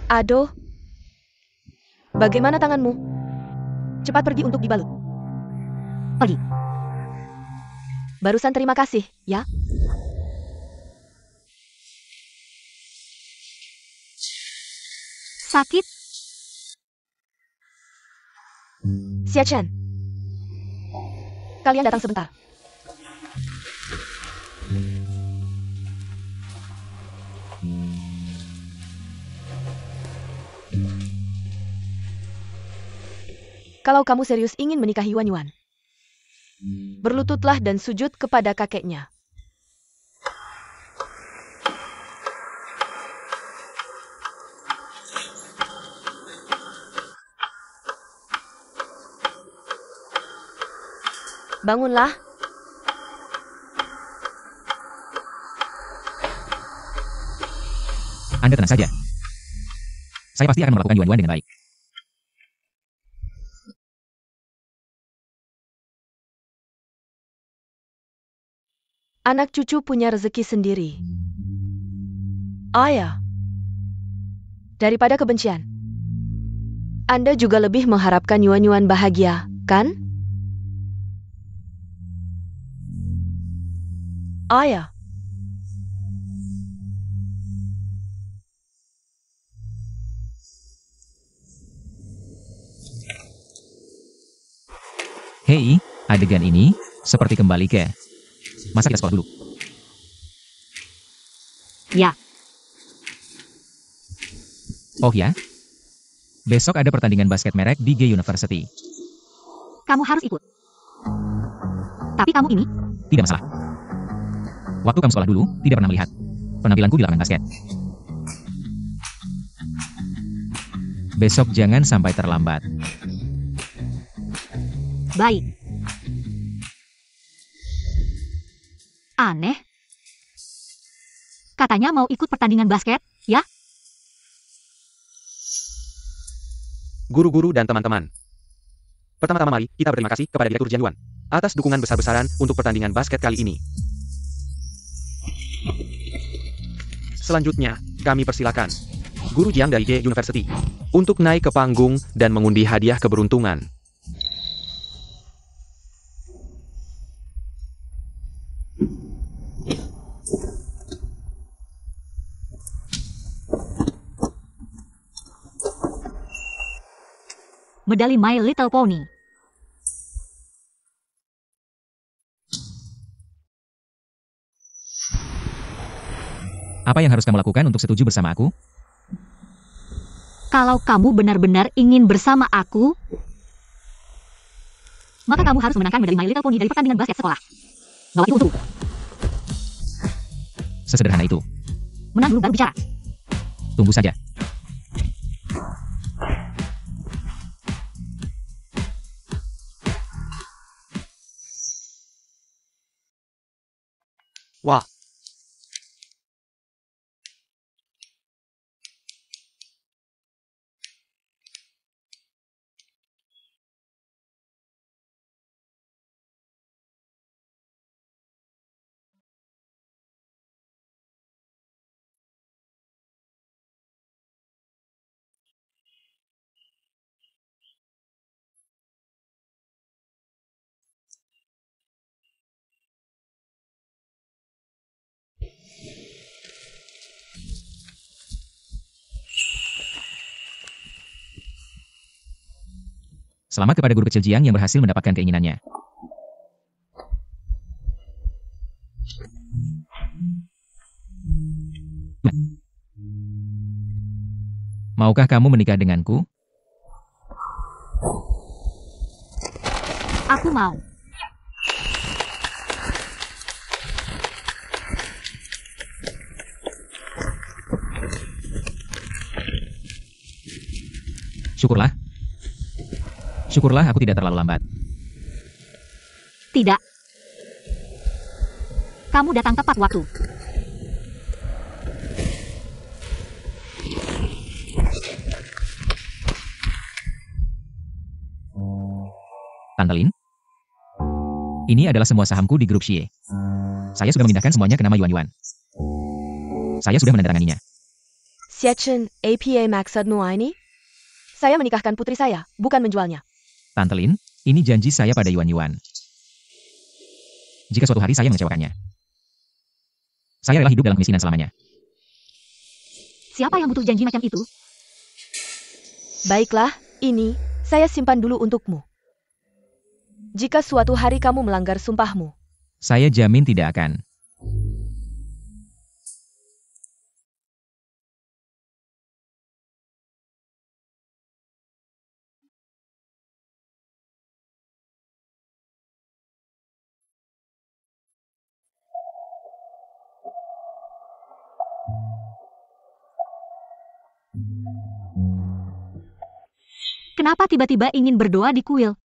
Aduh. Bagaimana tanganmu? Cepat pergi untuk dibalut. Pergi. Barusan terima kasih, ya? Sakit? Xie Chen. Kalian datang sebentar. Kalau kamu serius ingin menikahi Yuan Yuan, berlututlah dan sujud kepada kakeknya. Bangunlah. Anda tenang saja. Saya pasti akan melakukan Yuan Yuan dengan baik. Anak cucu punya rezeki sendiri. Ayah. Daripada kebencian. Anda juga lebih mengharapkan Yuan Yuan bahagia, kan? Ayah. Hei, adegan ini seperti kembali ke masa kita sekolah dulu. Ya, Oh ya? Besok ada pertandingan basket merek di G University. kamu harus ikut. Tapi kamu ini, Tidak masalah. Waktu kamu sekolah dulu, tidak pernah melihat penampilanku di lapangan basket. Besok jangan sampai terlambat. baik. Aneh. Katanya mau ikut pertandingan basket, ya? Guru-guru dan teman-teman. Pertama-tama mari kita berterima kasih kepada Direktur Jian Yuan atas dukungan besar-besaran untuk pertandingan basket kali ini. Selanjutnya, kami persilakan Guru Jiang dari G University untuk naik ke panggung dan mengundi hadiah keberuntungan. Medali My Little Pony. Apa yang harus kamu lakukan untuk setuju bersama aku? Kalau kamu benar-benar ingin bersama aku, maka kamu harus menangkan medali My Little Pony dari pertandingan basket sekolah. Bawa itu untukku. Sesederhana itu. Menang dulu baru bicara. Tunggu saja. Wah, Selamat kepada guru kecil Jiang yang berhasil mendapatkan keinginannya. Maukah kamu menikah denganku? Aku mau. Syukurlah. Syukurlah aku tidak terlalu lambat. Tidak. Kamu datang tepat waktu. Tante Lin? Ini adalah semua sahamku di grup Xie. Saya sudah memindahkan semuanya ke nama Yuan Yuan. Saya sudah menandatanganinya. Xie Chen, APA maksudmu ini? Saya menikahkan putri saya, bukan menjualnya. Tante Lin, ini janji saya pada Yuan Yuan. Jika suatu hari saya mengecewakannya, saya rela hidup dalam kemiskinan selamanya. Siapa yang butuh janji macam itu? Baiklah, ini, saya simpan dulu untukmu. Jika suatu hari kamu melanggar sumpahmu, Saya jamin tidak akan. Kenapa tiba-tiba ingin berdoa di kuil?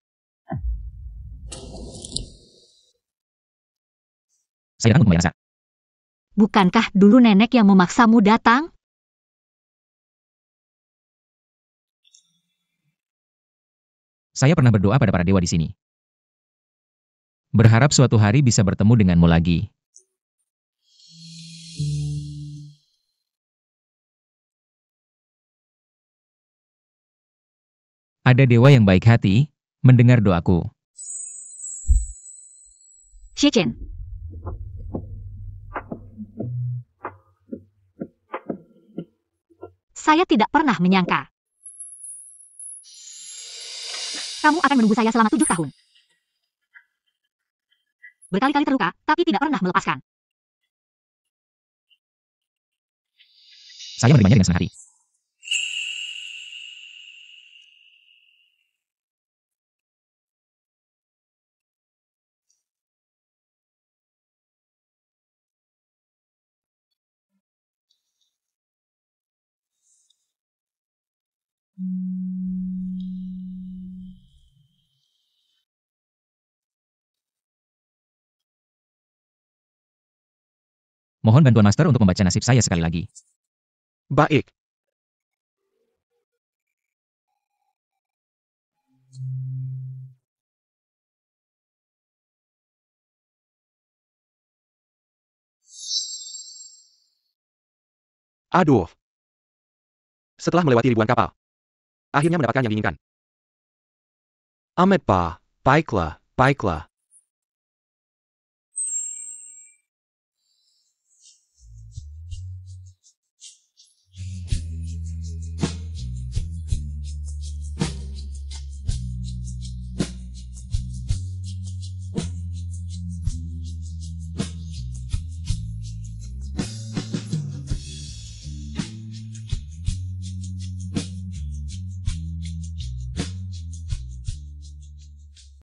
Saya datang untuk membayar rasa. Bukankah dulu nenek yang memaksamu datang? Saya pernah berdoa pada para dewa di sini. Berharap suatu hari bisa bertemu denganmu lagi. Ada dewa yang baik hati, mendengar doaku. Xie. Saya tidak pernah menyangka. Kamu akan menunggu saya selama 7 tahun. Berkali-kali terluka, tapi tidak pernah melepaskan. Saya menerimanya dengan senang hati. Mohon bantuan Master untuk membaca nasib saya sekali lagi. Baik. Aduh. Setelah melewati ribuan kapal, akhirnya mendapatkan yang diinginkan. Ahmed Ba, baiklah, baiklah.